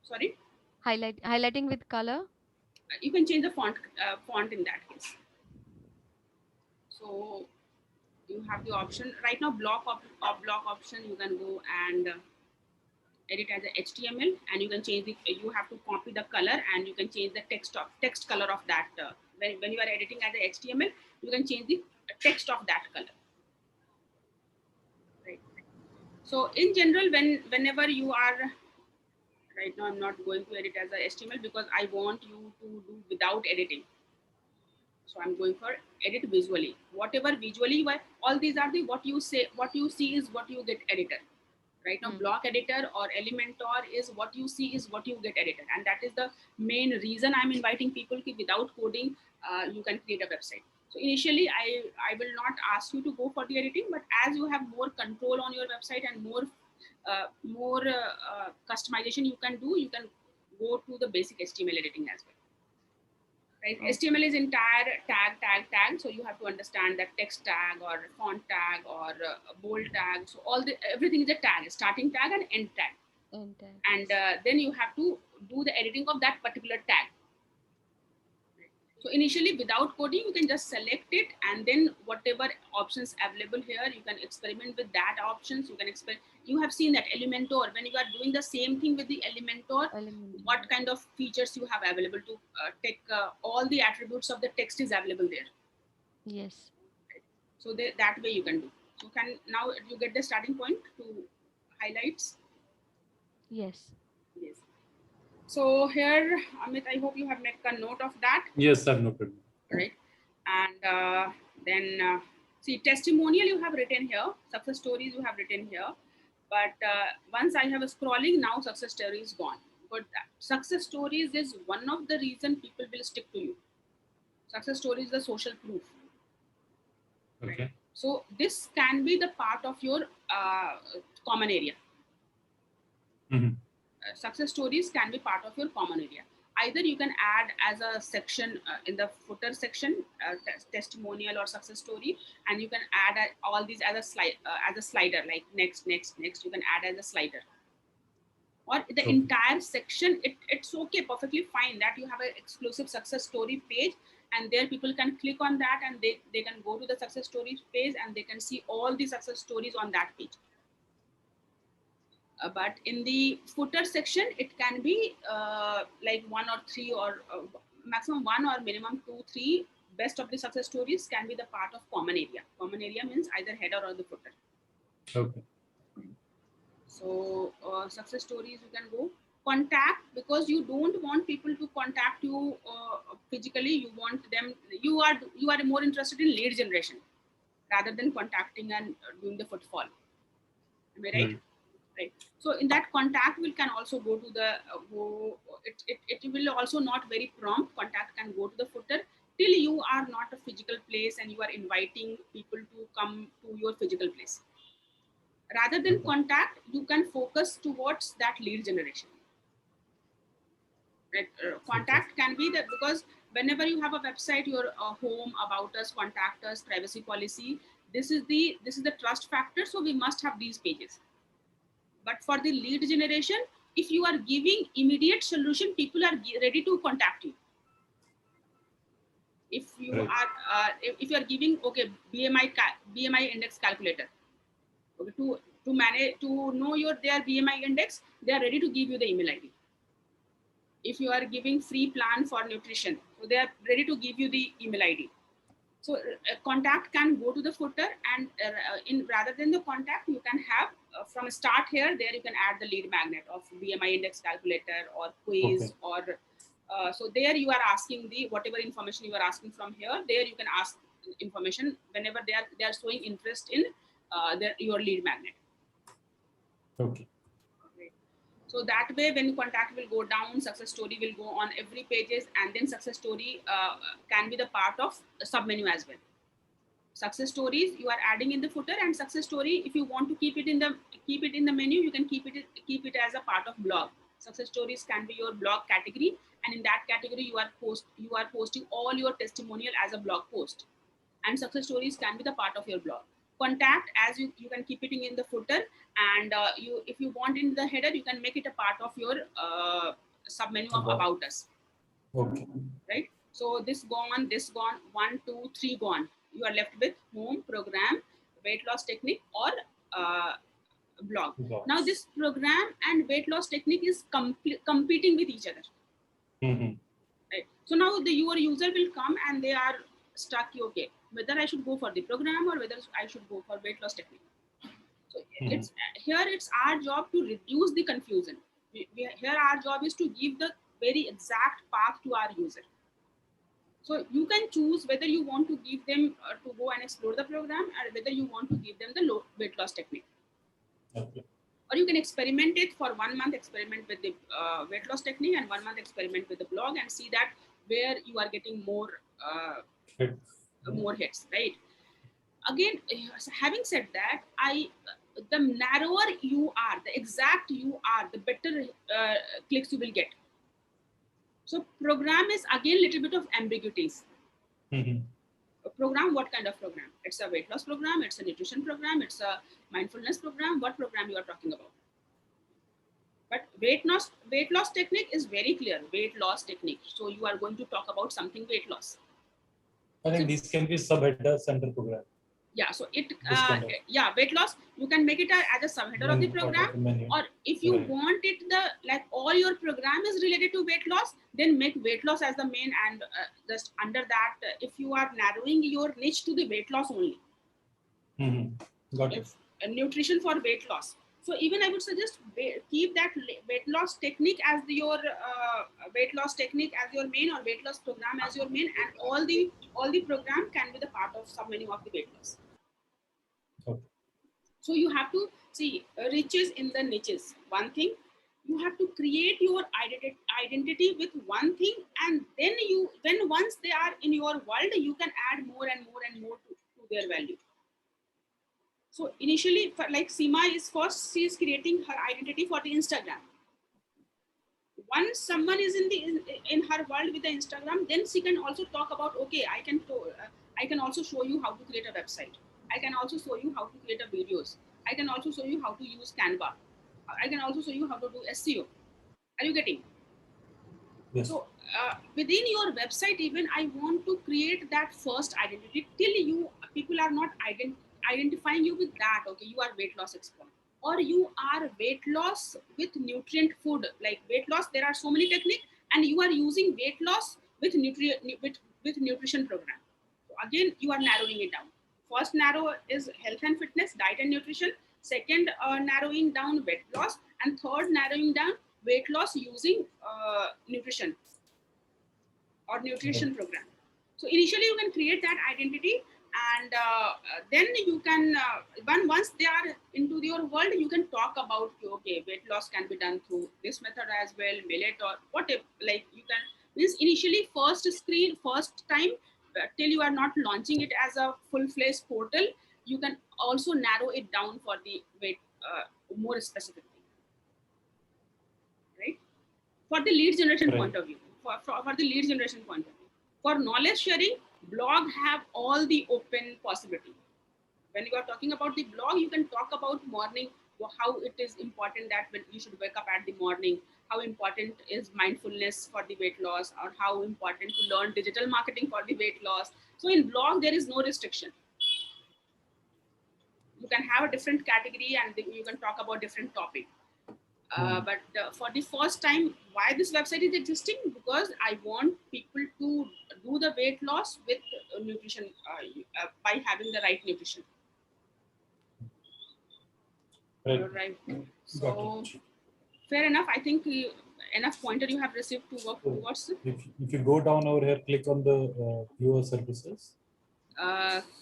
sorry? Highlighting with color? You can change the font in that case. So you have the option right now, block option, you can go and edit as a HTML, and you can change the, you have to copy the color and you can change the text color of that. When you are editing as a HTML, you can change the text of that color. Right. So in general, whenever you are, right now I'm not going to edit as a HTML because I want you to do without editing. So I'm going for edit visually. Whatever visually you are, all these are the what you say, what you see is what you get edited. Right now, block editor or Elementor is what you see is what you get edited, and that is the main reason I'm inviting people to, without coding, you can create a website. So initially, I will not ask you to go for the editing, but as you have more control on your website and more customization you can do, you can go to the basic HTML editing as well. Right? HTML is entire tag. So you have to understand that text tag or font tag or bold tag. So everything is a tag, starting tag and end tag. And then you have to do the editing of that particular tag. So initially, without coding, you can just select it, and then whatever options available here, you can experiment with that options. You can experiment. You have seen that Elementor, when you are doing the same thing with the Elementor, what kind of features you have available to take all the attributes of the text is available there. Yes. Right. So that way you can do. So now you get the starting point to highlights. Yes. Yes. So here, Amit, I hope you have made a note of that. Yes, I've noted. Right. And then see, testimonial you have written here, success stories you have written here. But once I have a scrolling, now success story is gone. But success stories is one of the reason people will stick to you. Success story is the social proof. Okay. Right? So this can be the part of your common area. Success stories can be part of your common area. Either you can add as a section in the footer section, testimonial or success story, and you can add all these as a slider, like next. You can add as a slider. or the Okay. entire section, it's okay, perfectly fine that you have an exclusive success story page, and there people can click on that and they can go to the success stories page and they can see all the success stories on that page. But in the footer section, it can be like 1 or 3 or maximum 1 or minimum 2, 3 best of the success stories can be the part of common area. Common area means either header or the footer. Okay. So success stories you can go. Contact, because you don't want people to contact you physically. You want them. You are more interested in lead generation rather than contacting and doing the footfall. Am I right? Right. Right. So in that, contact will can also go to the it will also not very prompt. Contact can go to the footer till you are not a physical place and you are inviting people to come to your physical place. Rather than Okay. contact, you can focus towards that lead generation. Right? Contact can be that, because whenever you have a website, your home, about us, contact us, privacy policy, this is the trust factor. So we must have these pages. But for the lead generation, if you are giving immediate solution, people are ready to contact you. If you Right. are if you are giving, okay, BMI index calculator, okay, to manage, to know their BMI index, they are ready to give you the email ID. If you are giving free plan for nutrition, so they are ready to give you the email ID. So contact can go to the footer, and in rather than the contact, you can have from start here, there you can add the lead magnet of BMI index calculator or quiz. Okay. Or so there you are asking the whatever information you are asking from here. There you can ask information whenever they are showing interest in your lead magnet. Okay. So that way, when contact will go down, success story will go on every pages, and then success story can be the part of submenu as well. Success stories you are adding in the footer, and success story, if you want to keep it in the menu, you can keep it as a part of blog. Success stories can be your blog category, and in that category you are posting all your testimonial as a blog post, and success stories can be the part of your blog. Contact, as you can keep it in the footer, and you, if you want in the header, you can make it a part of your submenu of about us. Okay. Right? So this gone, 1, 2, 3 gone. You are left with home, program, weight loss technique, or blog. Blogs. Now this program and weight loss technique is competing with each other. Mm-hmm. Right? So now your user will come and they are stuck. Okay, whether I should go for the program or whether I should go for weight loss technique. So it's our job to reduce the confusion. Here our job is to give the very exact path to our user. So you can choose whether you want to give them to go and explore the program, or whether you want to give them the weight loss technique. Okay. Or you can experiment it for 1 month, experiment with the weight loss technique, and 1 month experiment with the blog, and see that where you are getting more hits, right? Again, having said that, the narrower you are, the exact you are, the better clicks you will get. So program is again little bit of ambiguities. Mm-hmm. A program, what kind of program? It's a weight loss program, it's a nutrition program, it's a mindfulness program. What program you are talking about? But weight loss technique is very clear. Weight loss technique. So you are going to talk about something weight loss. I think these can be subheaders under program. Yeah, so weight loss, you can make it as a subheader of the program, or if you want it, like all your program is related to weight loss, then make weight loss as the main, and just under that, if you are narrowing your niche to the weight loss only. Mm-hmm. Got it. Nutrition for weight loss. So even I would suggest keep that weight loss technique as your weight loss technique as your main, or weight loss program as your main, and all the program can be the part of submenu of the weight loss. Okay. So you have to see riches in the niches. One thing, you have to create your identity with one thing, and then when once they are in your world, you can add more and more and more to their value. So initially, like Seema she is creating her identity for the Instagram. Once someone is in her world with the Instagram, then she can also talk about, okay, I can also show you how to create a website. I can also show you how to create a videos. I can also show you how to use Canva. I can also show you how to do SEO. Are you getting? Yes. So within your website, even I want to create that first identity till people are not identifying you with that. Okay, you are weight loss expert, or you are weight loss with nutrient food. Like weight loss, there are so many techniques, and you are using weight loss with nutrition program. So again, you are narrowing it down. First narrow is health and fitness, diet and nutrition. Second, narrowing down weight loss, and third, narrowing down weight loss using nutrition or nutrition program. So initially you can create that identity, and then you can once they are into your world, you can talk about, okay, weight loss can be done through this method as well, millet or whatever. Like you can, this initially first time till you are not launching it as a full-fledged portal, you can also narrow it down for the weight more specifically, right? For the lead generation Right. point of view, for the lead generation point of view. For knowledge sharing, blog have all the open possibility. When you are talking about the blog, you can talk about morning, how it is important that when you should wake up at the morning, how important is mindfulness for the weight loss, or how important to learn digital marketing for the weight loss. So in blog, there is no restriction. You can have a different category and you can talk about different topic. But for the first time, why this website is existing? Because I want people to do the weight loss with nutrition by having the right nutrition. Right. So fair enough. I think enough pointer you have received to work towards. If you go down over here, click on the viewer services.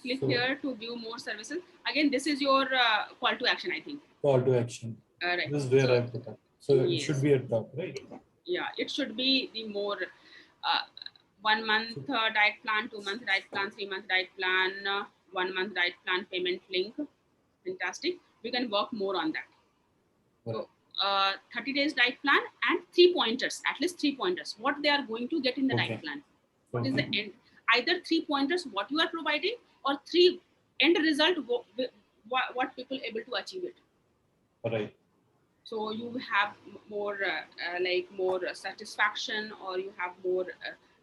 Click here to view more services. Again, this is your call to action, I think. Call to action. Right. This is where I put up. So Yes. it should be at top, right? Yeah, it should be the more 1 month diet plan, 2 month diet plan, 3 month diet plan, 1 month diet plan payment link. Fantastic. We can work more on that. Right. So 30 days diet plan and 3 pointers, at least 3 pointers, what they are going to get in the diet plan. What is the end? Either 3 pointers, what you are providing, or 3 end result, what people able to achieve it. Right. So you have more more satisfaction, or you have more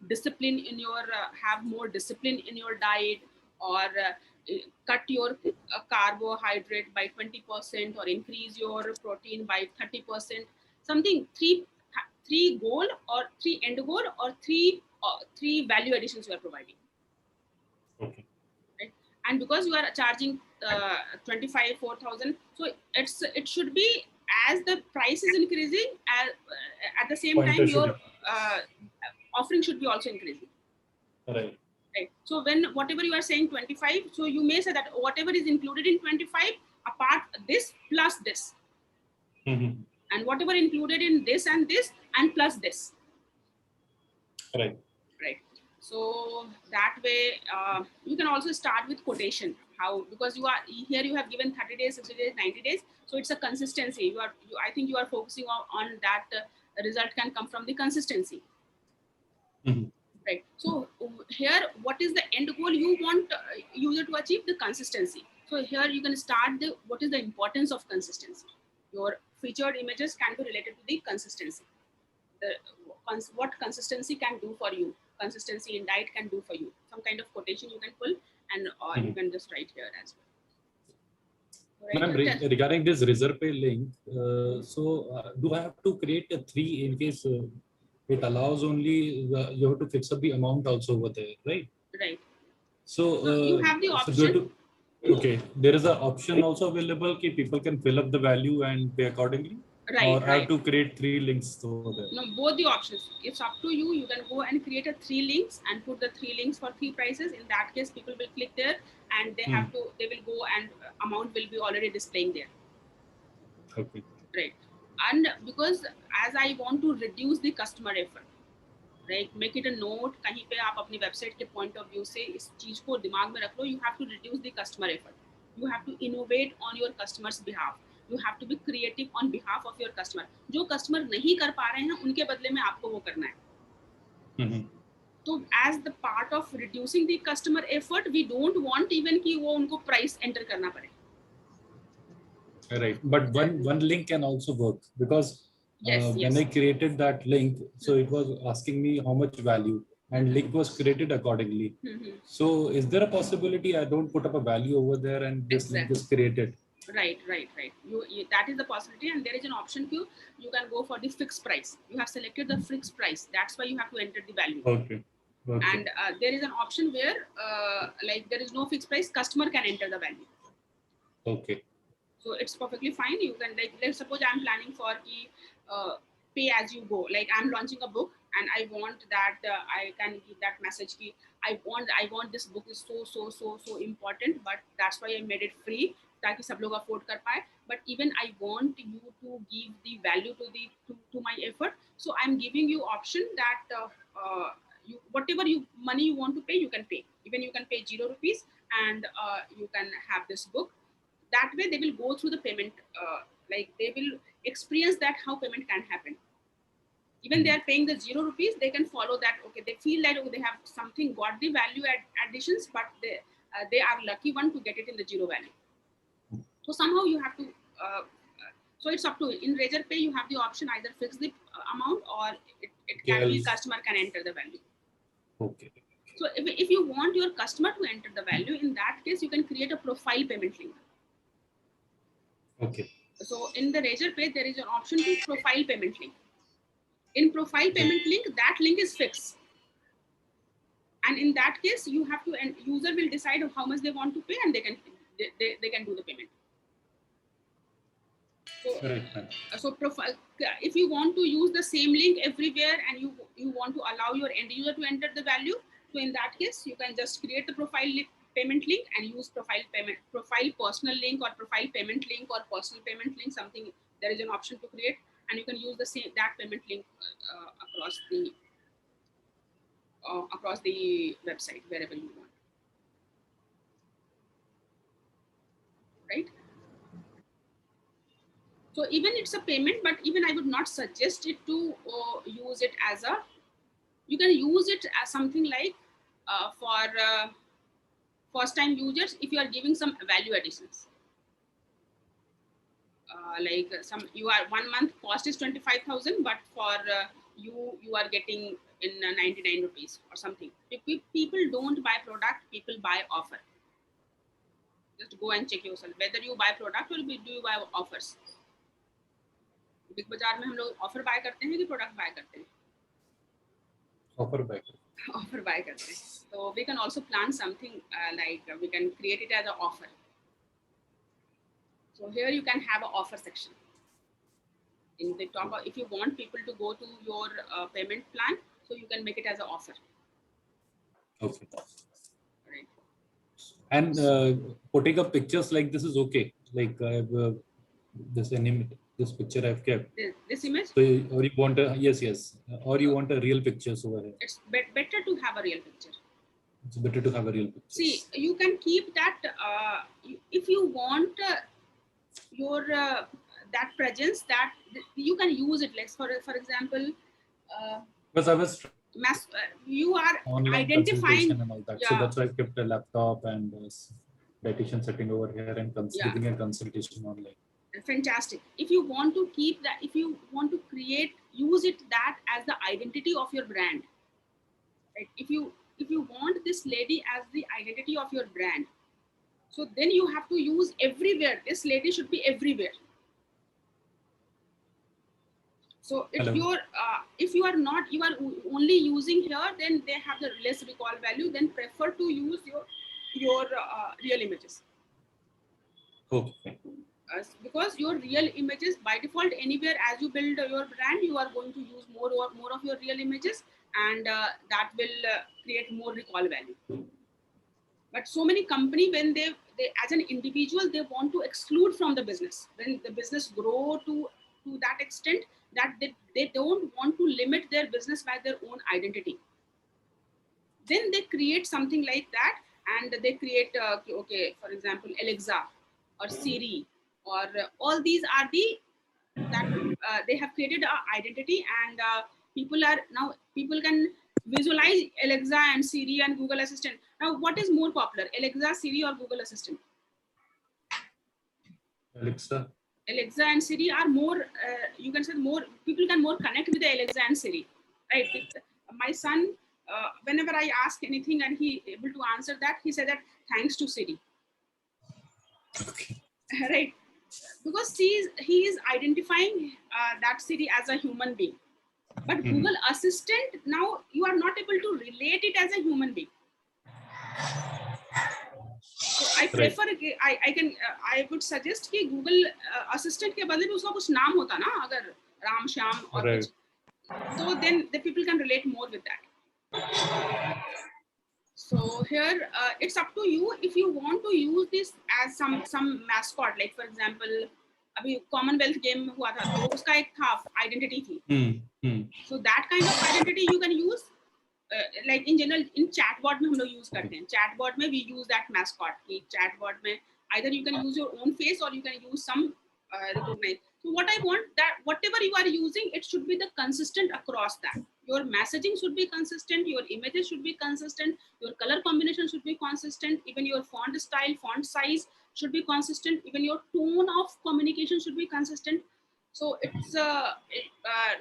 discipline in your have more discipline in your diet, or cut your carbohydrate by 20%, or increase your protein by 30%. Something three goal, or 3 end goal, or 3 value additions you are providing. Okay. Right? And because you are charging 4,000, so it should be, as the price is increasing, at the same time your offering should be also increasing. Right. Right. So when whatever you are saying 25, so you may say that whatever is included in 25, apart this plus this, Mm-hmm. and whatever included in this and plus this. Right. Right. So that way you can also start with quotation. How? Because you are here, you have given 30 days, 60 days, 90 days. So it's a consistency. I think you are focusing on that. Result can come from the consistency. Mm-hmm. Right. So here, what is the end goal you want user to achieve? The consistency. So here you can start what is the importance of consistency. Your featured images can be related to the consistency. What consistency can do for you. Consistency in diet can do for you. Some kind of quotation you can pull, and you can just write here as well. Right. Regarding this reserve pay link, do I have to create a 3 in case it allows only you have to fix up the amount also over there, right? Right. So you have the option. Okay, there is an option also available that people can fill up the value and pay accordingly. Right. Or I have to create 3 links over there. No, both the options. It's up to you. You can go and create a 3 links and put the 3 links for 3 prices. In that case, people will click there, and they have to. They will go, and amount will be already displaying there. Okay. Right. And because as I want to reduce the customer effort, right, make it a note. कहीं पे आप अपनी website के point of view से इस चीज को दिमाग में रख लो. You have to reduce the customer effort. You have to innovate on your customers' behalf. You have to be creative on behalf of your customer. जो customer नहीं कर पा रहे हैं, उनके बदले में आपको वो करना है. तो as the part of reducing the customer effort, we don't want even कि वो उनको price enter करना पड़े. Right. But one link can also work, because Yes, when yes. I created that link, so it was asking me how much value, and link was created accordingly. So is there a possibility I don't put up a value over there and this link is created? Right. You that is the possibility, and there is an option to you can go for the fixed price. You have selected the fixed price. That's why you have to enter the value. Okay. Okay. And there is an option where like there is no fixed price. Customer can enter the value. Okay. So it's perfectly fine. You can, like, let's suppose I'm planning for the pay as you go. Like I'm launching a book and I want that I can give that message ki I want this book is so important, but that's why I made it free ताकि सब लोग afford कर पाए. But even I want you to give the value to my effort. So I'm giving you option that you whatever you money you want to pay, you can pay. Even you can pay ₹0 and you can have this book. That way they will go through the payment, like they will experience that how payment can happen. Even they are paying the ₹0, they can follow that. Okay, they feel like, oh, they have something got the value additions, but they are lucky one to get it in the zero value. So somehow you have to so it's up to you. In Razorpay you have the option either fix the amount or it can be customer can enter the value. Okay. So if you want your customer to enter the value, in that case you can create a profile payment link. Okay. So in the Razorpay, there is an option to profile payment link. In profile payment link, that link is fixed. And in that case, you have to, and user will decide how much they want to pay, and they can do the payment. So, so profile, if you want to use the same link everywhere and you want to allow your end user to enter the value, so in that case, you can just create the profile payment link and use profile personal link or profile payment link or personal payment link, something. There is an option to create, and you can use the same that payment link across the website wherever you want, right? So even it's a payment, but even I would not suggest it to use it as a. You can use it as something like for first-time users if you are giving some value additions. Like you are 1 month cost is 25,000, but for you are getting in ₹99 or something. If people don't buy product, people buy offer. Just go and check yourself whether you buy product or do you buy offers. Big बाजार में हम लोग offer bye करते हैं कि product bye करते हैं? Offer buy. Offer buy करते हैं. So we can also plan something like we can create it as an offer. So here you can have an offer section. In the top, if you want people to go to your payment plan, so you can make it as an offer. Okay. Right. And putting up pictures like this is okay. Like I have this picture I've kept. This image? So, or you want a, yes. Or you want a real pictures over here. It's better to have a real picture. It's better to have a real picture. See, you can keep that if you want your that presence, that you can use it. Like for example, because I was you are online identifying and all that. Yeah. So that's why I kept a laptop and dietitian setting over here and giving a consultation online. Fantastic. If you want to keep that, if you want to use it that as the identity of your brand, right? If you want this lady as the identity of your brand, so then you have to use everywhere. This lady should be everywhere. So if you are not, you are only using here, then they have the less recall value. Then prefer to use your real images. Okay. Because your real images by default, anywhere as you build your brand, you are going to use more of your real images, and that will create more recall value. But so many company, when they as an individual, they want to exclude from the business. When the business grow to that extent that they don't want to limit their business by their own identity, then they create something like that, and they create okay, for example, Alexa or Siri, or all these are they have created an identity, and people can visualize Alexa and Siri and Google Assistant. Now, what is more popular, Alexa, Siri, or Google Assistant? Alexa. Alexa and Siri are more, you can say more, people can more connect with the Alexa and Siri, right? My son, whenever I ask anything and he able to answer that, he said that thanks to Siri, Okay. right? Because he is identifying that Siri as a human being. But Mhm. Google Assistant, now you are not able to relate it as a human being. So I prefer, I would suggest कि Google Assistant के बदले में उसका कुछ नाम होता ना, अगर राम श्याम और Right. कुछ, so then the people can relate more with that. So here it's up to you if you want to use this as some mascot, like for example अभी Commonwealth game हुआ था तो उसका एक था identity थी. So that kind of identity you can use. Like in general in chatbot में हम लोग use करते हैं. Chatbot में we use that mascot. कि chatbot में either you can use your own face or you can use some recognize. So what I want that whatever you are using, it should be the consistent across that. Your messaging should be consistent. Your images should be consistent. Your color combination should be consistent. Even your font style, font size should be consistent. Even your tone of communication should be consistent. So it's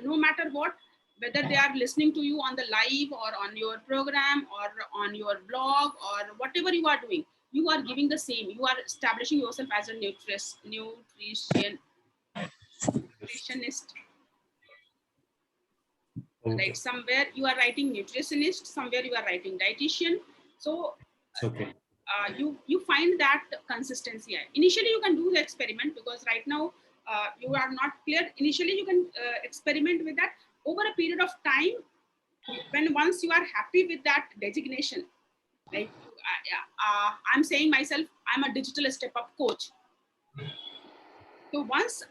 no matter what, whether they are listening to you on the live or on your program or on your blog or whatever you are doing, you are giving the same. You are establishing yourself as a nutritionist. Okay. Right? Somewhere you are writing nutritionist, somewhere you are writing dietitian. So Okay. You find that consistency. Initially, you can do the experiment because right now you are not clear. Initially, you can experiment with that over a period of time. When once you are happy with that designation, like I'm saying myself, I'm a digital step up coach. So once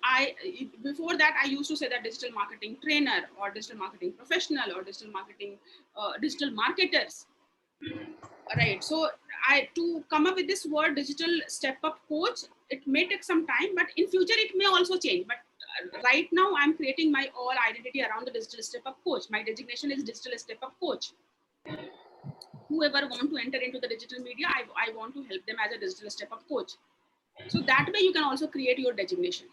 before that, I used to say that digital marketing trainer or digital marketing professional or digital marketing, digital marketers. Right. So to come up with this word digital step up coach, it may take some time, but in future it may also change. But right now I'm creating my all identity around the digital step up coach. My designation is digital step up coach. Whoever want to enter into the digital media, I want to help them as a digital step up coach. So that way you can also create your designation.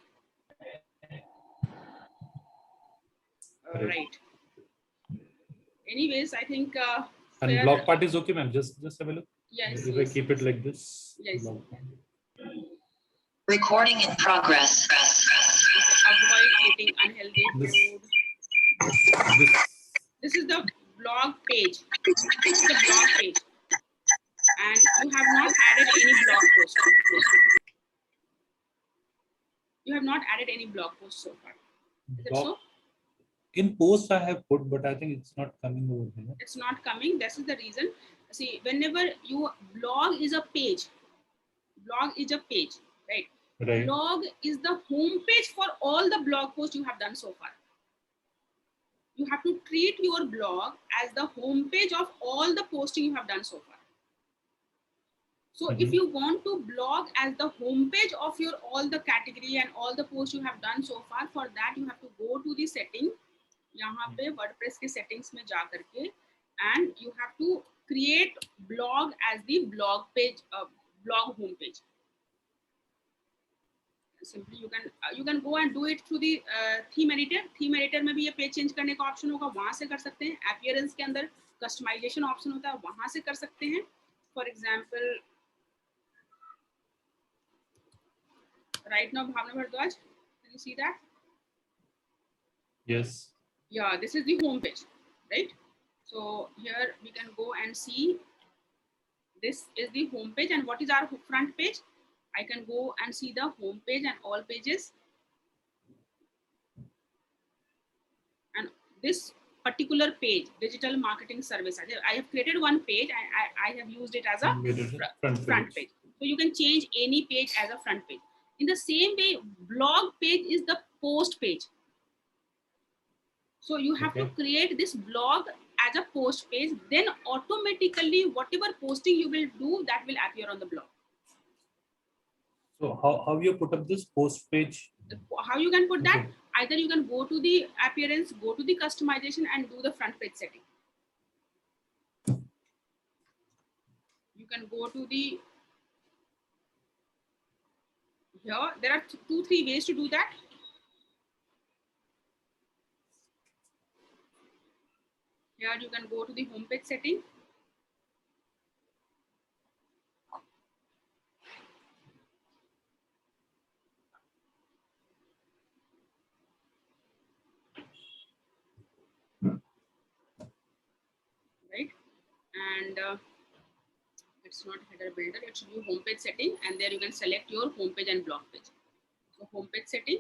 Right. Anyways, I think and blog part is okay, ma'am. Just have a look. Yes. If I keep it like this. Yes. Recording in progress. Avoid eating unhealthy food. This is the blog page. This is the blog page. And you have not added any blog post. You have not added any blog post so far. Is it so? In post I have put, but I think it's not coming over here. It's not coming. This is the reason. See, whenever you blog is a page. Blog is a page, right? Right. Blog is the home page for all the blog posts you have done so far. You have to treat your blog as the home page of all the posting you have done so far. So if you want to blog as the homepage of your all the category and all the posts you have done so far, for that you have to go to the setting. यहाँ पे WordPress के settings में जा करके and you have to create blog as the blog page, blog homepage. Simply you can go and do it through the theme editor. Theme editor में भी ये page change करने का option होगा, वहाँ से कर सकते हैं. Appearance के अंदर customization option होता है, वहाँ से कर सकते हैं. For example, right now, Bhavna Bhardwaj, can you see that? Yes. Yeah, this is the home page, right? So here we can go and see this is the home page, and what is our front page? I can go and see the home page and all pages. And this particular page, digital marketing service, I have created one page and I have used it as a front page. So you can change any page as a front page. In the same way, blog page is the post page. So you have to create this blog as a post page, then automatically whatever posting you will do, that will appear on the blog. So how you put up this post page? How you can put that? Either you can go to the appearance, go to the customization and do the front page setting. You can go to the here there are 2-3 ways to do that. Here you can go to the homepage setting. Right, and it's not header builder, it should be homepage setting, and there you can select your homepage and blog page. So homepage setting,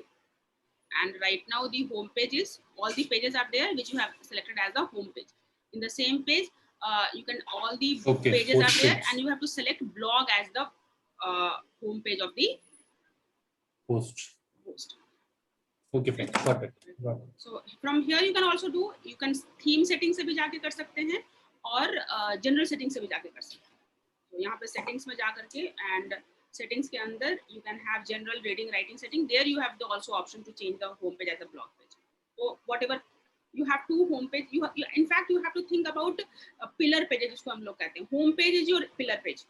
and right now the homepage is all the pages are there which you have selected as a homepage. In the same page, you can all the pages are there, and you have to select blog as the homepage of the Post. post. Okay, fine. Got it. So from here you can also do, you can theme setting से भी जाके कर सकते हैं और general setting से भी जाके कर सकते हैं. तो यहाँ पे settings में जा करके and settings के अंदर you can have general reading writing setting. There you have the also option to change the home page as a blog page. So whatever you have two home page, in fact you have to think about pillar pages जिसको हम लोग कहते हैं. Home page is your pillar page,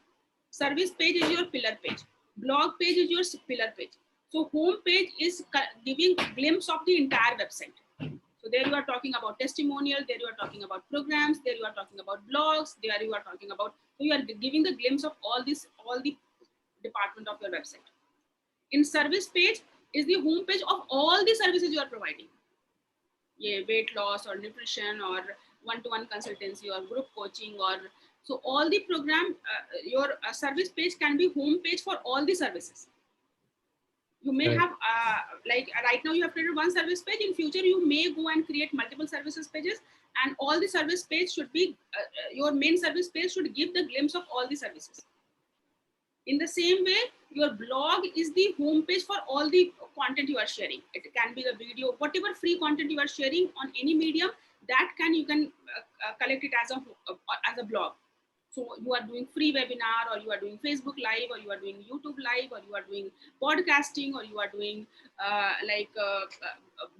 service page is your pillar page, blog page is your pillar page. So home page is giving a glimpse of the entire website. So there you are talking about testimonial, there you are talking about programs, there you are talking about blogs, there you are talking about, so you are giving the glimpse of all the department of your website. In service page is the home page of all the services you are providing. Yeah, weight loss or nutrition or one-to-one consultancy or group coaching, or so all the program, your service page can be home page for all the services. You may have like right now you have created one service page. In future you may go and create multiple services pages, and all the service page should be your main service page should give the glimpse of all the services. In the same way, your blog is the home page for all the content you are sharing. It can be the video, whatever free content you are sharing on any medium, that you can collect it as a blog. So you are doing free webinar, or you are doing Facebook Live, or you are doing YouTube Live, or you are doing podcasting, or you are doing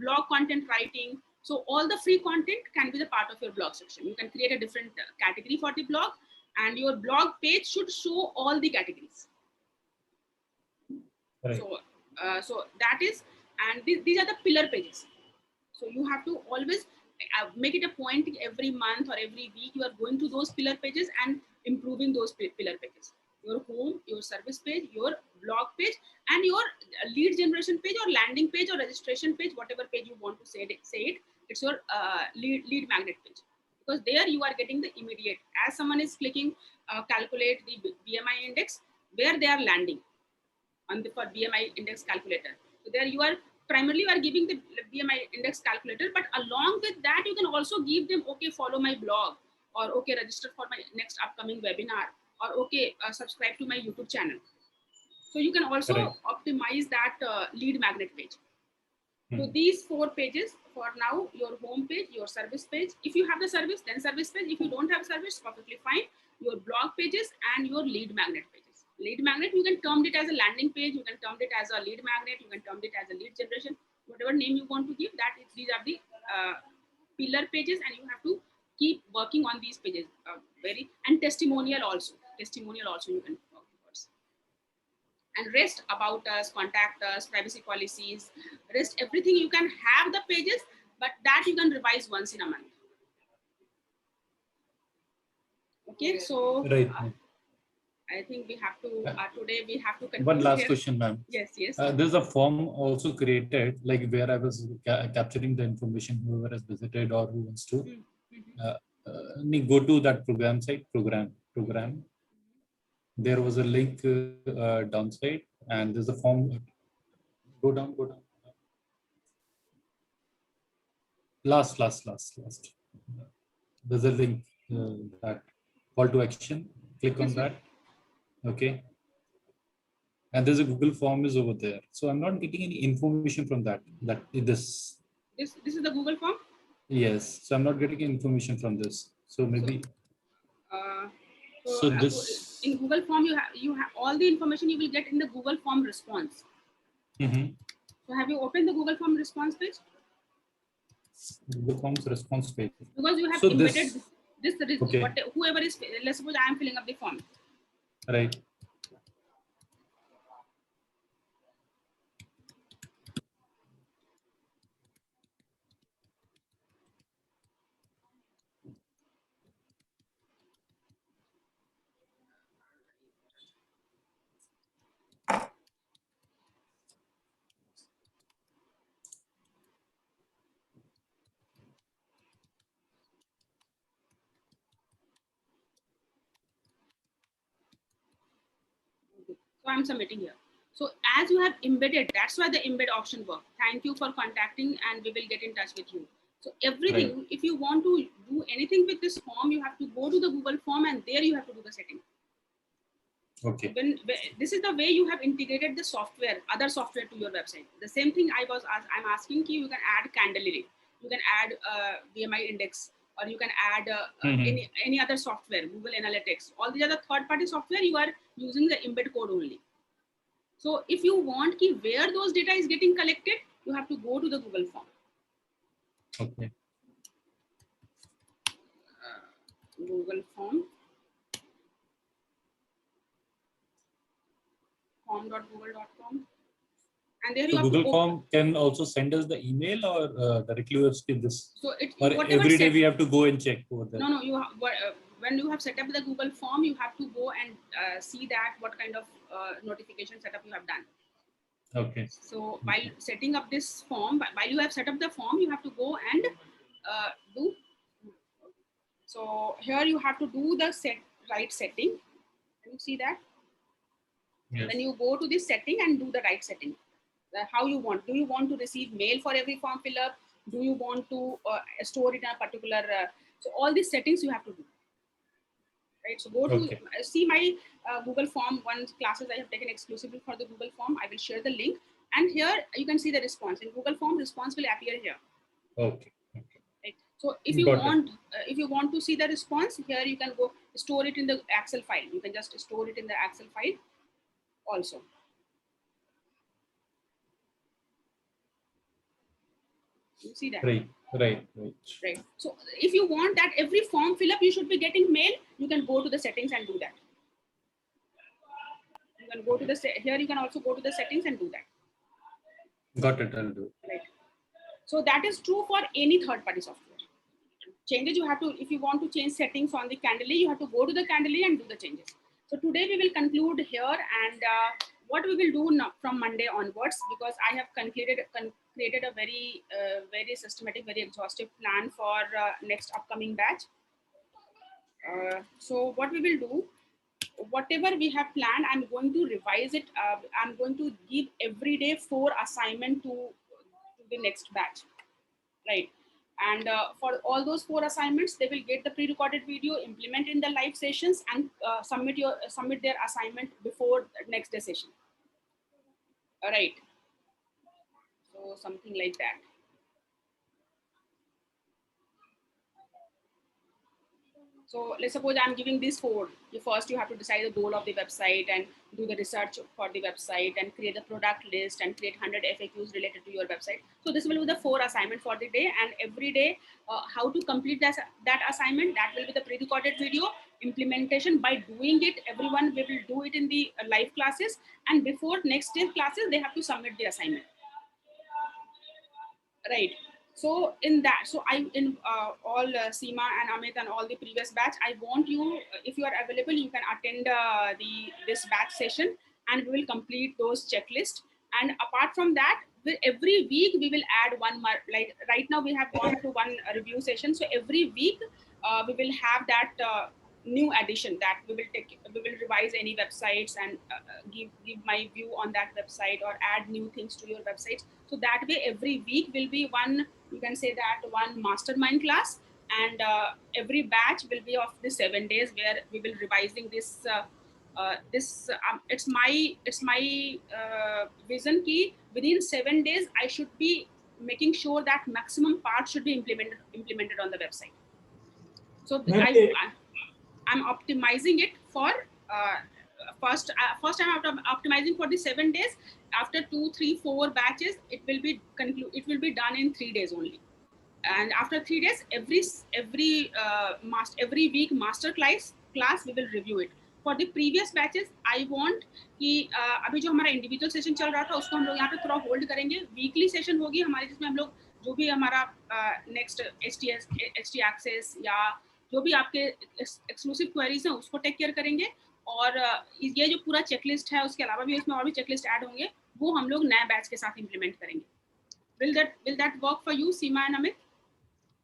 blog content writing. So all the free content can be the part of your blog section. You can create a different category for the blog, and your blog page should show all the categories. Right. So that is, and these are the pillar pages. So you have to always make it a point every month or every week you are going to those pillar pages and improving those pillar pages. Your home, your service page, your blog page, and your lead generation page or landing page or registration page, whatever page you want to say it, it's your lead magnet page. Because there you are getting the immediate, as someone is clicking calculate the BMI index, where they are landing on the for BMI index calculator. So there you are primarily giving the BMI index calculator, but along with that you can also give them, okay, follow my blog, or okay, register for my next upcoming webinar, or okay, subscribe to my YouTube channel. So you can also optimize that lead magnet page. So these 4 pages for now: your home page, your service page. If you have the service, then service page. If you don't have service, perfectly fine. Your blog pages and your lead magnet pages. Lead magnet, you can term it as a landing page, you can term it as a lead magnet, you can term it as a lead generation, whatever name you want to give. These are the pillar pages, and you have to keep working on these pages. And testimonial also you can work towards. And rest, about us, contact us, privacy policies, rest everything you can have the pages, but that you can revise once in a month. Okay, so I think we have to today we have to conclude. One last here. question, ma'am. Yes. There's a form also created, like where I was capturing the information whoever has visited or who wants to go to that program site. Program. There was a link downside, and there's a form. Go down. Last. There's a link that call to action. Click on that. Okay. And there's a Google form is over there. So I'm not getting any information from that. This is the Google form? Yes. So I'm not getting information from this. So maybe. So this in Google form you have all the information you will get in the Google form response. So have you opened the Google form response page? Google Forms response page. Because you have embedded this whoever is, let's suppose I am filling up the form. Right. So I'm submitting here. So as you have embedded, that's why the embed option work. Thank you for contacting and we will get in touch with you. So everything, Right. if you want to do anything with this form, you have to go to the Google form and there you have to do the setting. Okay. When this is the way you have integrated the software, other software to your website. The same thing I'm asking you can add Candlery, you can add VMI Index, or you can add any other software, Google Analytics. All these other third-party software, you are using the embed code only. So if you want where those data is getting collected, you have to go to the Google form. Okay. Google form. form.google.com. And there you So have Google to Form can also send us the email or directly we have to give this. So it Or every day we have to go and check over there. No, you when you have set up the Google form, you have to go and see that what kind of notification setup you have done. Okay. So while setting up this form, while you have set up the form, you have to go and do. So here you have to do the right setting. Can you see that? Yes. Then you go to this setting and do the right setting. How you want? Do you want to receive mail for every form fill up? Do you want to store it in a particular? So all these settings you have to do. Right. So go to see my Google form. One classes I have taken exclusively for the Google form. I will share the link, and here you can see the response. In Google form, response will appear here. Okay. Right. So if you want to see the response, here you can go store it in the Excel file. You can just store it in the Excel file also. You see that? Right. So if you want that every form fill up you should be getting mail, you can go to the settings and do that. You can go to the here. You can also go to the settings and do that. Got it. I'll do it. Right. So that is true for any third-party software. Changes you have to, if you want to change settings on the Candlery, you have to go to the Candlery and do the changes. So today we will conclude here, and what we will do now from Monday onwards, because I have created a very very systematic, very exhaustive plan for next upcoming batch. So what we will do, whatever we have planned, I'm going to revise it. I'm going to give every day 4 assignments to the next batch, right? And for all those 4 assignments, they will get the pre-recorded video, implement in the live sessions, and submit their assignment before the next day session. All right. So something like that. So let's suppose I'm giving these 4. First, you have to decide the goal of the website and do the research for the website and create the product list and create 100 FAQs related to your website. So this will be the 4 assignments for the day, and every day, how to complete that assignment, that will be the pre-recorded video implementation. By doing it, everyone will do it in the live classes, and before next day classes, they have to submit the assignment. Right. So in that, so I in all Seema and Amit and all the previous batch, I want you, if you are available, you can attend this batch session, and we will complete those checklists. And apart from that, every week we will add one more. Like right now, we have gone through one review session. So every week we will have that new addition, that we will revise any websites and give my view on that website, or add new things to your website. So that way, every week will be one, you can say that, one mastermind class, and every batch will be of the 7 days where we will revising this. It's my vision key. Within 7 days, I should be making sure that maximum part should be implemented on the website. So I'm optimizing it for first I'm optimizing for the 7 days. After 2, 3, 4 batches, it will be done in 3 days only. And after 3 days, every week master class we will review it. For the previous batches, I want कि अभी जो हमारा individual session चल रहा था उसको हम लोग यहाँ पे थोड़ा होल्ड करेंगे. वीकली सेशन होगी हमारी, जिसमें हम लोग जो भी हमारा नेक्स्ट HT एक्सेस या जो भी आपके एक्सक्लूसिव क्वेरीज हैं उसको टेक केयर करेंगे. और ये जो पूरा चेकलिस्ट है, उसके अलावा भी इसमें और भी चेकलिस्ट ऐड होंगे, वो हम लोग नए बैच के साथ इंप्लीमेंट करेंगे. Will that work for you, Seema and Amit?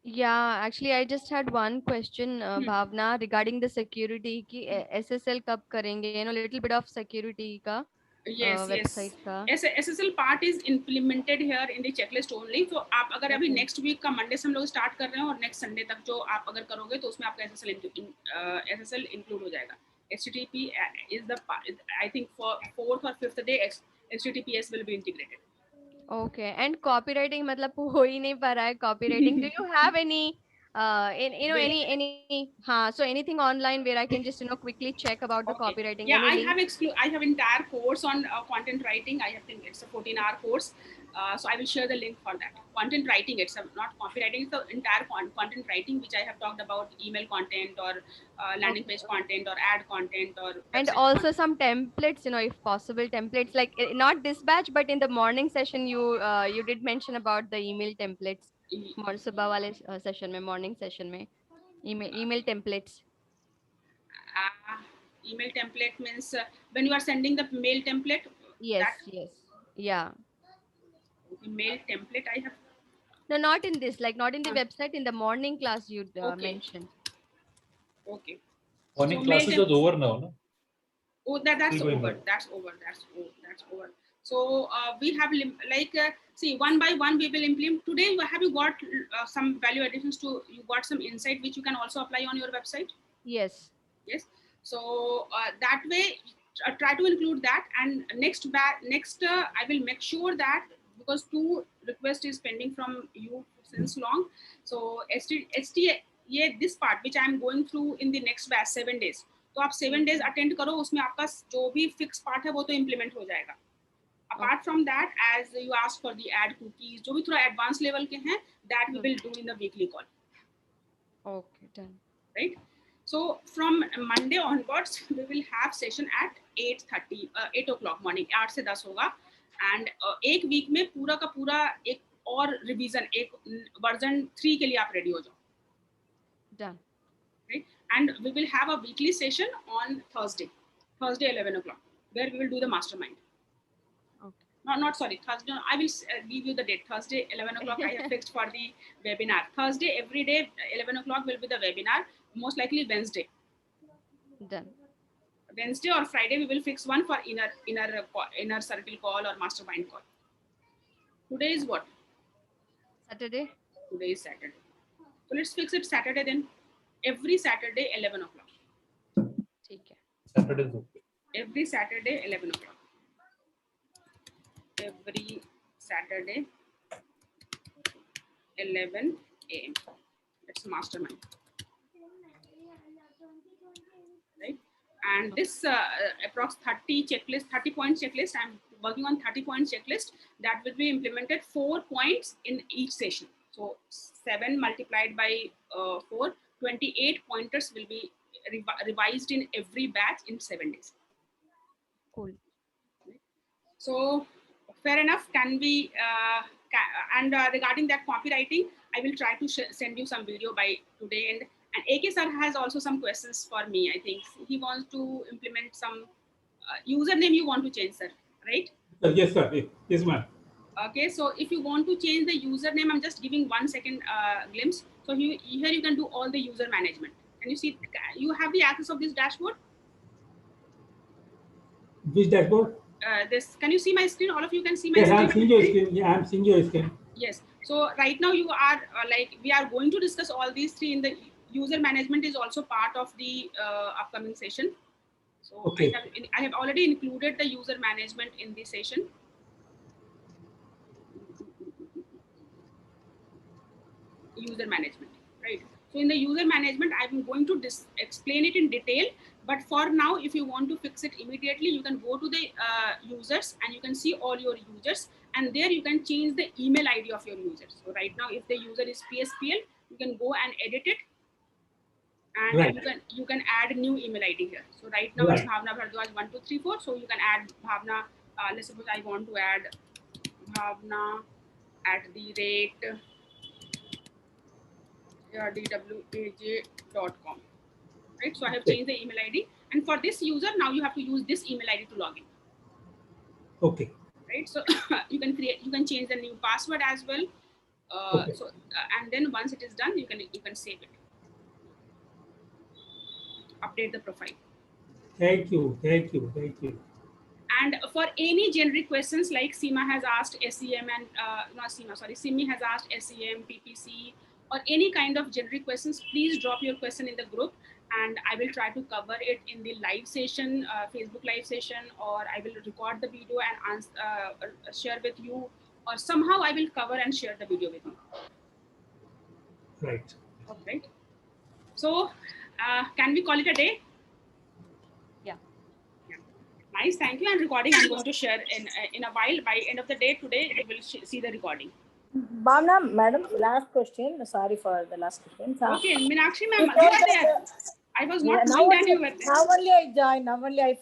Yeah, actually, I just had one question, Bhavna, regarding the security ki SSL कब करेंगे? Little bit of security का Yes, website yes. का. SSL part is implemented here in the checklist only. So आप अगर अभी Okay. next week का Monday से हम लोग start कर रहे हैं और next Sunday तक जो आप अगर करोगे तो उसमें आपका SSL include हो जाएगा. HTTP is the I think for 4th or 5th day HTTPS will be integrated. Okay. And copywriting मतलब हो ही नहीं पा रहा है copywriting. Do you have any any हाँ, so anything online where I can just quickly check about the Okay. copywriting, Yeah, any link? I have entire course on content writing. I think it's a 14-hour course. So I will share the link for that. Content writing, it's not copywriting, it's the entire content writing, which I have talked about email content or landing Okay. page content or ad content or And website also content. some templates, if possible, templates like not dispatch, but in the morning session, you did mention about the email templates. सुबह वाले session में, morning session में, email templates. Email template means when you are sending the mail template, Yes, that yes, yeah. mail template I have. No, not in this, like not in the Uh, website. In the morning class, you okay, mentioned. okay. So Morning mail classes template. are over now, no? Oh, Still that's going over. on. That's over. So we have see, one by one we will implement. Today, have you got some value additions to? You got some insight which you can also apply on your website. Yes. Yes. So that way, try to include that. And next I will make sure that, because two request is pending from you since long. So STA, ये this part which I am going through in the next batch 7 days. तो आप 7 days attend करो, उसमें आपका जो भी fixed part है वो तो implement हो जाएगा. Apart from that, as you ask for the ad cookies, जो भी थोड़ा advanced level के हैं, that we will do in the weekly call. Okay, done. Right? So from Monday onwards, we will have session at 8:30, 8 o'clock morning, 8 से 10 होगा. And एक week में पूरा का पूरा एक और revision, एक version 3 के लिए आप ready हो जाओ. Done. Right? And we will have a weekly session on Thursday 11 o'clock, where we will do the mastermind. Okay. Not sorry, Thursday. I will give you the date. Thursday, 11 o'clock, I have fixed for the webinar. Thursday, every day, 11 o'clock will be the webinar. Most likely Wednesday. Done. Wednesday or Friday, we will fix one for inner circle call or mastermind call. Today is what? Saturday. Today is Saturday. So let's fix it Saturday then. Every Saturday, 11 o'clock. ठीक है. Saturday is okay. Every Saturday, 11 o'clock. Every Saturday, 11 a.m. That's mastermind. Right? And this approx 30 point checklist, I'm working on 30 point checklist that will be implemented 4 points in each session. So 7 multiplied by 4, 28 pointers will be revised in every batch in 7 days. Cool. So fair enough. Can we regarding that copywriting, I will try to send you some video by today. And AK sir has also some questions for me. I think he wants to implement some username you want to change, sir, right? Yes, sir. Yes, ma'am. Okay, so if you want to change the username, I'm just giving 1 second glimpse. So here you can do all the user management. Can you see? You have the access of this dashboard. Which dashboard? This, can you see my screen? All of you can see my Yes, screen. I'm seeing your screen. Yeah, I'm seeing your screen. Yes. So right now you are we are going to discuss all these three in the user management is also part of the upcoming session. So okay. I have already included the user management in the session. User management, right? So in the user management, I'm going to explain it in detail. But for now, if you want to fix it immediately, you can go to the users and you can see all your users. And there you can change the email ID of your users. So right now, if the user is PSPL, you can go and edit it. And, right. you can add new email ID here. So right now it's Bhavna Bhardwaj 1234. So you can add Bhavna. Let's suppose I want to add Bhavna @dwaj.com. Right. So I have changed the email ID. And for this user, now you have to use this email ID to log in. Okay. Right. So you can change the new password as well. Okay. So and then once it is done, you can save it, update the profile. Thank you. Thank you. Thank you. And for any generic questions, like Seema has asked SEM and not Seema, sorry, Simi has asked SEM, PPC, or any kind of generic questions, please drop your question in the group, and I will try to cover it in the live session, Facebook live session, or I will record the video and share with you, or somehow I will cover and share the video with you. Right. Right. So can we call it a day? Yeah. Nice, thank you. And recording I'm going to share in a while. By end of the day today, you will see the recording. Bhavna, madam, last question. Sorry for the last question. Okay, Meenakshi ma'am, You you told are there. that, I was yeah, not now knowing that only, you were there. now only I joined. Now only I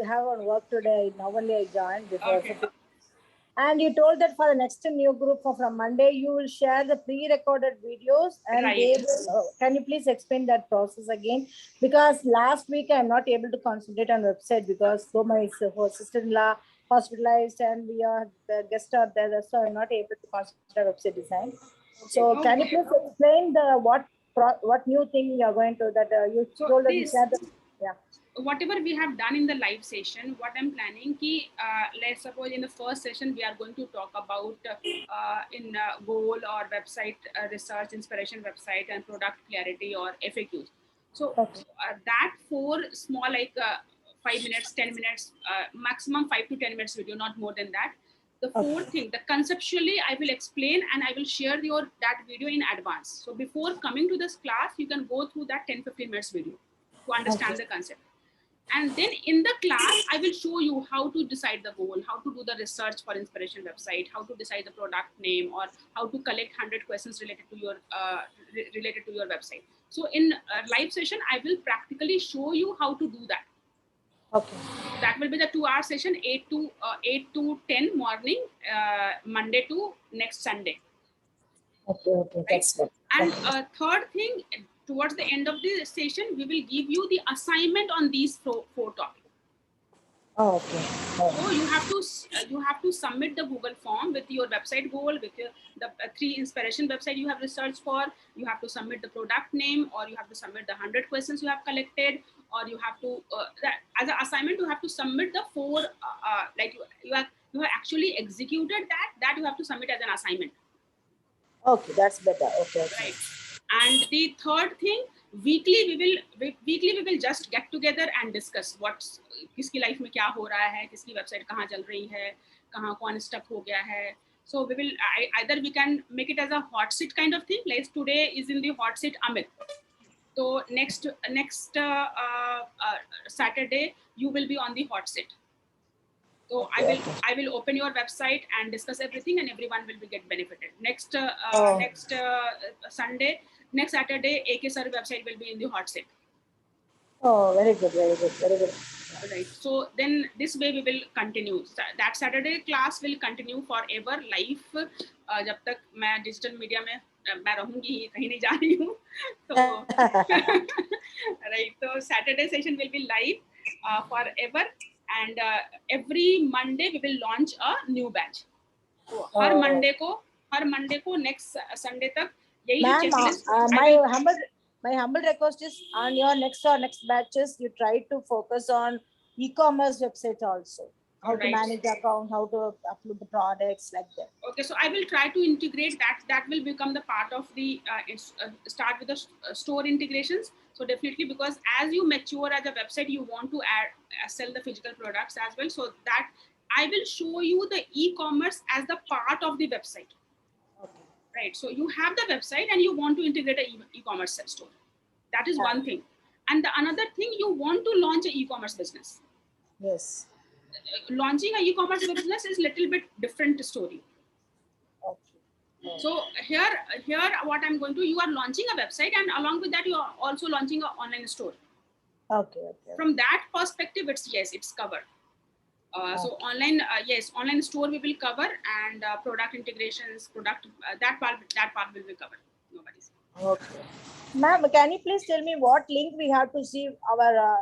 have on work today. Now only I joined before. Okay. And you told that for the next new group from Monday, you will share the pre-recorded videos and Right. they will, can you please explain that process again? Because last week I'm not able to concentrate on website because so my sister-in-law hospitalized and we are the guest are there, so I'm not able to concentrate on website design. So can you Okay. please explain the what new thing you are going to that you So told that you this, share the, yeah. whatever we have done in the live session, what I'm planning ki, let's suppose in the first session we are going to talk about in goal or website research, inspiration website, and product clarity or FAQs. So Okay. that 4 small 5 minutes, 10 minutes, maximum 5 to 10 minutes video, not more than that. The fourth thing, the conceptually I will explain and I will share that video in advance. So before coming to this class, you can go through that 10-15 minutes video to understand the concept. And then in the class, I will show you how to decide the goal, how to do the research for inspiration website, how to decide the product name, or how to collect 100 questions related to your website. So in live session, I will practically show you how to do that. Okay. That will be the 2-hour session, 8 to 10 morning, Monday to next Sunday. Okay. Okay. That's good. And third thing, towards the end of the session, we will give you the assignment on these 4 topics. Oh, okay. Oh. So you have to submit the Google form with your website goal, with the 3 inspiration website you have researched for. You have to submit the product name, or you have to submit the 100 questions you have collected, or you have to as an assignment you have to submit the 4 like you have actually executed that you have to submit as an assignment. Okay, that's better. Okay. Right. And the third thing, weekly we will just get together and discuss what's किसकी life में क्या हो रहा है, किसकी website कहाँ चल रही है, कहाँ कौन stuck हो गया है. So we will either we can make it as a hot seat kind of thing. Like today is in the hot seat Amit. So next Saturday you will be on the hot seat. So I will open your website and discuss everything, and everyone will get benefited. Next Sunday, next Saturday, AK Sir website will be in the hot seat. Oh, very good, very good, very good. Right. So then this way we will continue. That Saturday class will continue forever live. जब तक मैं digital media में मैं रहूँगी, कहीं नहीं जा रही हूँ. So right. So Saturday session will be live forever. And every Monday we will launch a new batch. So her Monday को next Sunday तक यही Ma'am, my humble request is on your next batches, you try to focus on e-commerce website also. How to manage the account, how to upload the products like that. Okay, so I will try to integrate that. That will become the part of the start with the store integrations. So definitely, because as you mature as a website, you want to sell the physical products as well. So that I will show you the e-commerce as the part of the website. Okay. Right. So you have the website and you want to integrate an e-commerce store. That is one thing. And the another thing, you want to launch an e-commerce business. Yes. Launching an e-commerce business is a little bit different story. Okay. So here what I'm going to, you are launching a website, and along with that you are also launching an online store. Okay. From that perspective, it's covered. So online, online store we will cover, and product integrations, that part will be covered. Nobody's. Okay. Ma'am, can you please tell me what link we have to see our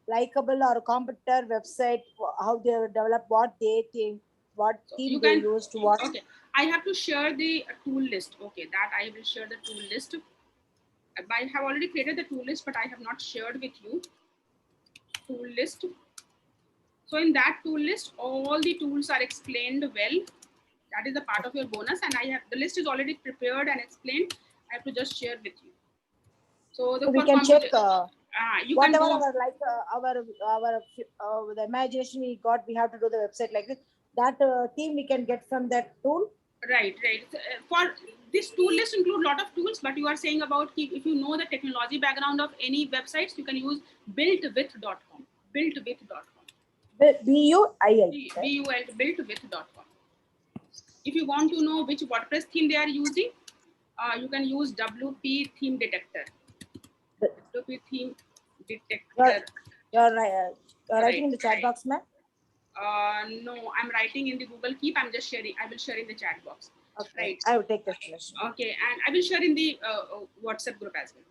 likable or competitor website, how they develop, what they think, what So theme you they can, used, what. okay, I have to share the tool list. Okay, that I will share the tool list. I have already created the tool list, but I have not shared with you tool list. So in that tool list, all the tools are explained well. That is a part of your bonus, and I have the list is already prepared and explained. I have to just share with you. So the So we for can check you can whatever go, our like the imagination we got. We have to do the website like this. That theme we can get from that tool. right. So, for this tool list include a lot of tools, but you are saying about if you know the technology background of any websites, you can use builtwith.com. Builtwith.com. BUIL. built.builtwith.com. If you want to know which WordPress theme they are using, you can use WP Theme Detector. WP Theme Detector. You're right. You're writing in the chat Right. box, ma'am. No, I'm writing in the Google Keep. I'm just sharing. I will share in the chat box. Okay. Right. I will take the suggestion. Okay, and I will share in the WhatsApp group as well.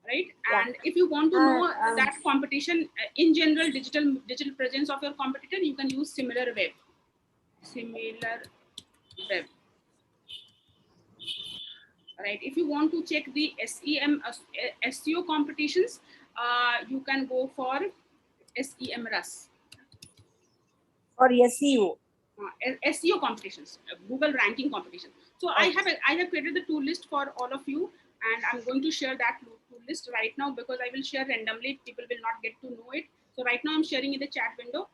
Right. Yeah. And if you want to know that competition in general, digital presence of your competitor, you can use SimilarWeb. SimilarWeb. Right. If you want to check the SEO competitions, you can go for SEMrush. Or SEO. SEO competitions, Google ranking competitions. So Okay. I have created the tool list for all of you, and I'm going to share that tool list right now because I will share randomly. People will not get to know it. So right now I'm sharing in the chat window,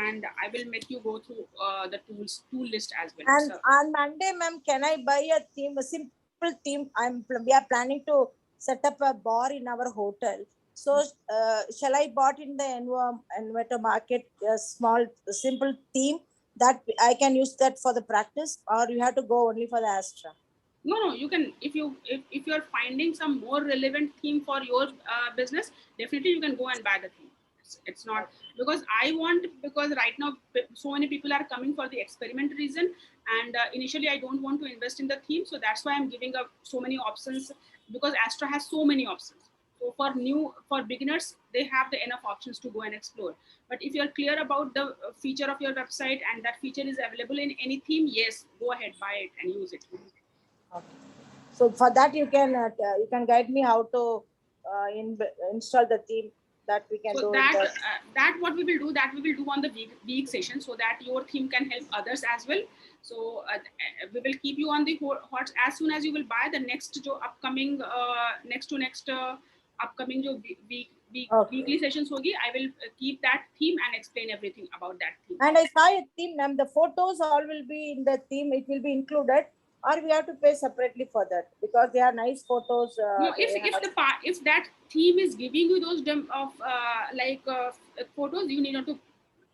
and I will make you go through the tool list as well. And So, on Monday, ma'am, can I buy a theme, a simple theme? We are planning to set up a bar in our hotel. So shall I bought in the Envato market a small simple theme that I can use that for the practice, or you have to go only for the Astra? no, you can, if you are finding some more relevant theme for your business, definitely you can go and buy the theme. It's not because because right now so many people are coming for the experiment reason, and initially I don't want to invest in the theme, so that's why I'm giving up so many options, because Astra has so many options. So for beginners, they have the enough options to go and explore. But if you're clear about the feature of your website and that feature is available in any theme, yes, go ahead, buy it and use it. Okay. So for that you can guide me how to install the theme that we can So do. that what we will do, that we will do on the week session, so that your theme can help others as well. So we will keep you on the hot as soon as you will buy the next upcoming upcoming weekly sessions hogi. I will keep that theme and explain everything about that theme. And I saw a theme, ma'am. The photos all will be in the theme. It will be included, or we have to pay separately for that because they are nice photos. No, if that theme is giving you those photos, you need not to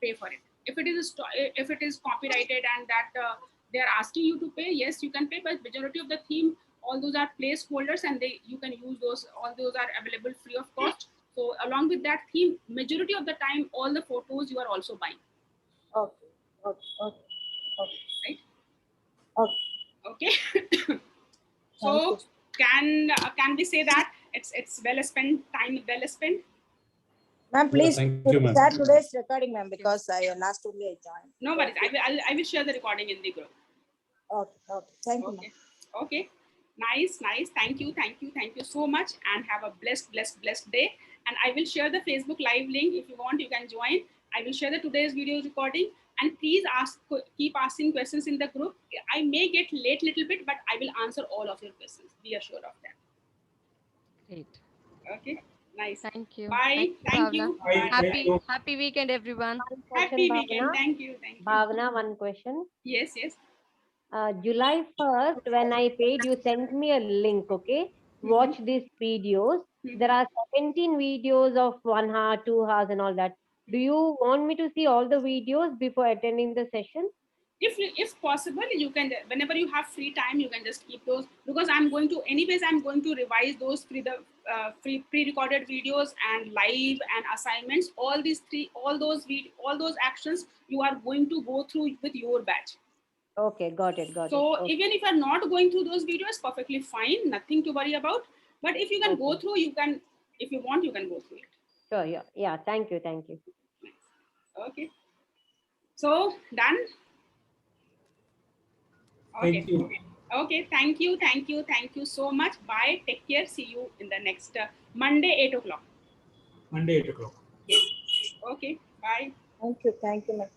pay for it. If it is copyrighted and that they are asking you to pay, yes, you can pay. But majority of the theme, all those are placeholders, and you can use those. All those are available free of cost. So along with that theme, majority of the time, all the photos you are also buying. Okay. Right. Okay. Okay. So can we say that it's well spent time, well spent? Ma'am, please thank you, ma'am. start today's recording, ma'am, because last only I joined. No worries. I will share the recording in the group. Okay. Thank you, Okay. Okay. Nice. Thank you so much, and have a blessed day. And I will share the Facebook Live link. If you want, you can join. I will share the today's video recording, and please keep asking questions in the group. I may get late little bit, but I will answer all of your questions. Be assured of that. Great. Okay. Nice. Thank you. Bye. Thank you. Bye. Bye. Thank you. Happy weekend, everyone. Happy weekend. Thank you. Bhavna, one question. Yes. July 1st, when I paid, you sent me a link, okay? Watch these videos. There are 17 videos of 1 hour, 2 hours and all that. Do you want me to see all the videos before attending the session? If possible, you can, whenever you have free time, you can just keep those, because I'm going to revise those pre-recorded videos and live and assignments. All those actions you are going to go through with your batch. Okay, got it. So Okay. even if you're not going through those videos, perfectly fine, nothing to worry about. But if you can go through, you can, if you want, you can go through it. Sure, yeah. Thank you. Okay. So done. Okay. Thank you. Okay. Thank you so much. Bye. Take care. See you in the next Monday, 8 o'clock. Monday 8 o'clock. Yes. Okay. Bye. Thank you. Thank you, ma'am.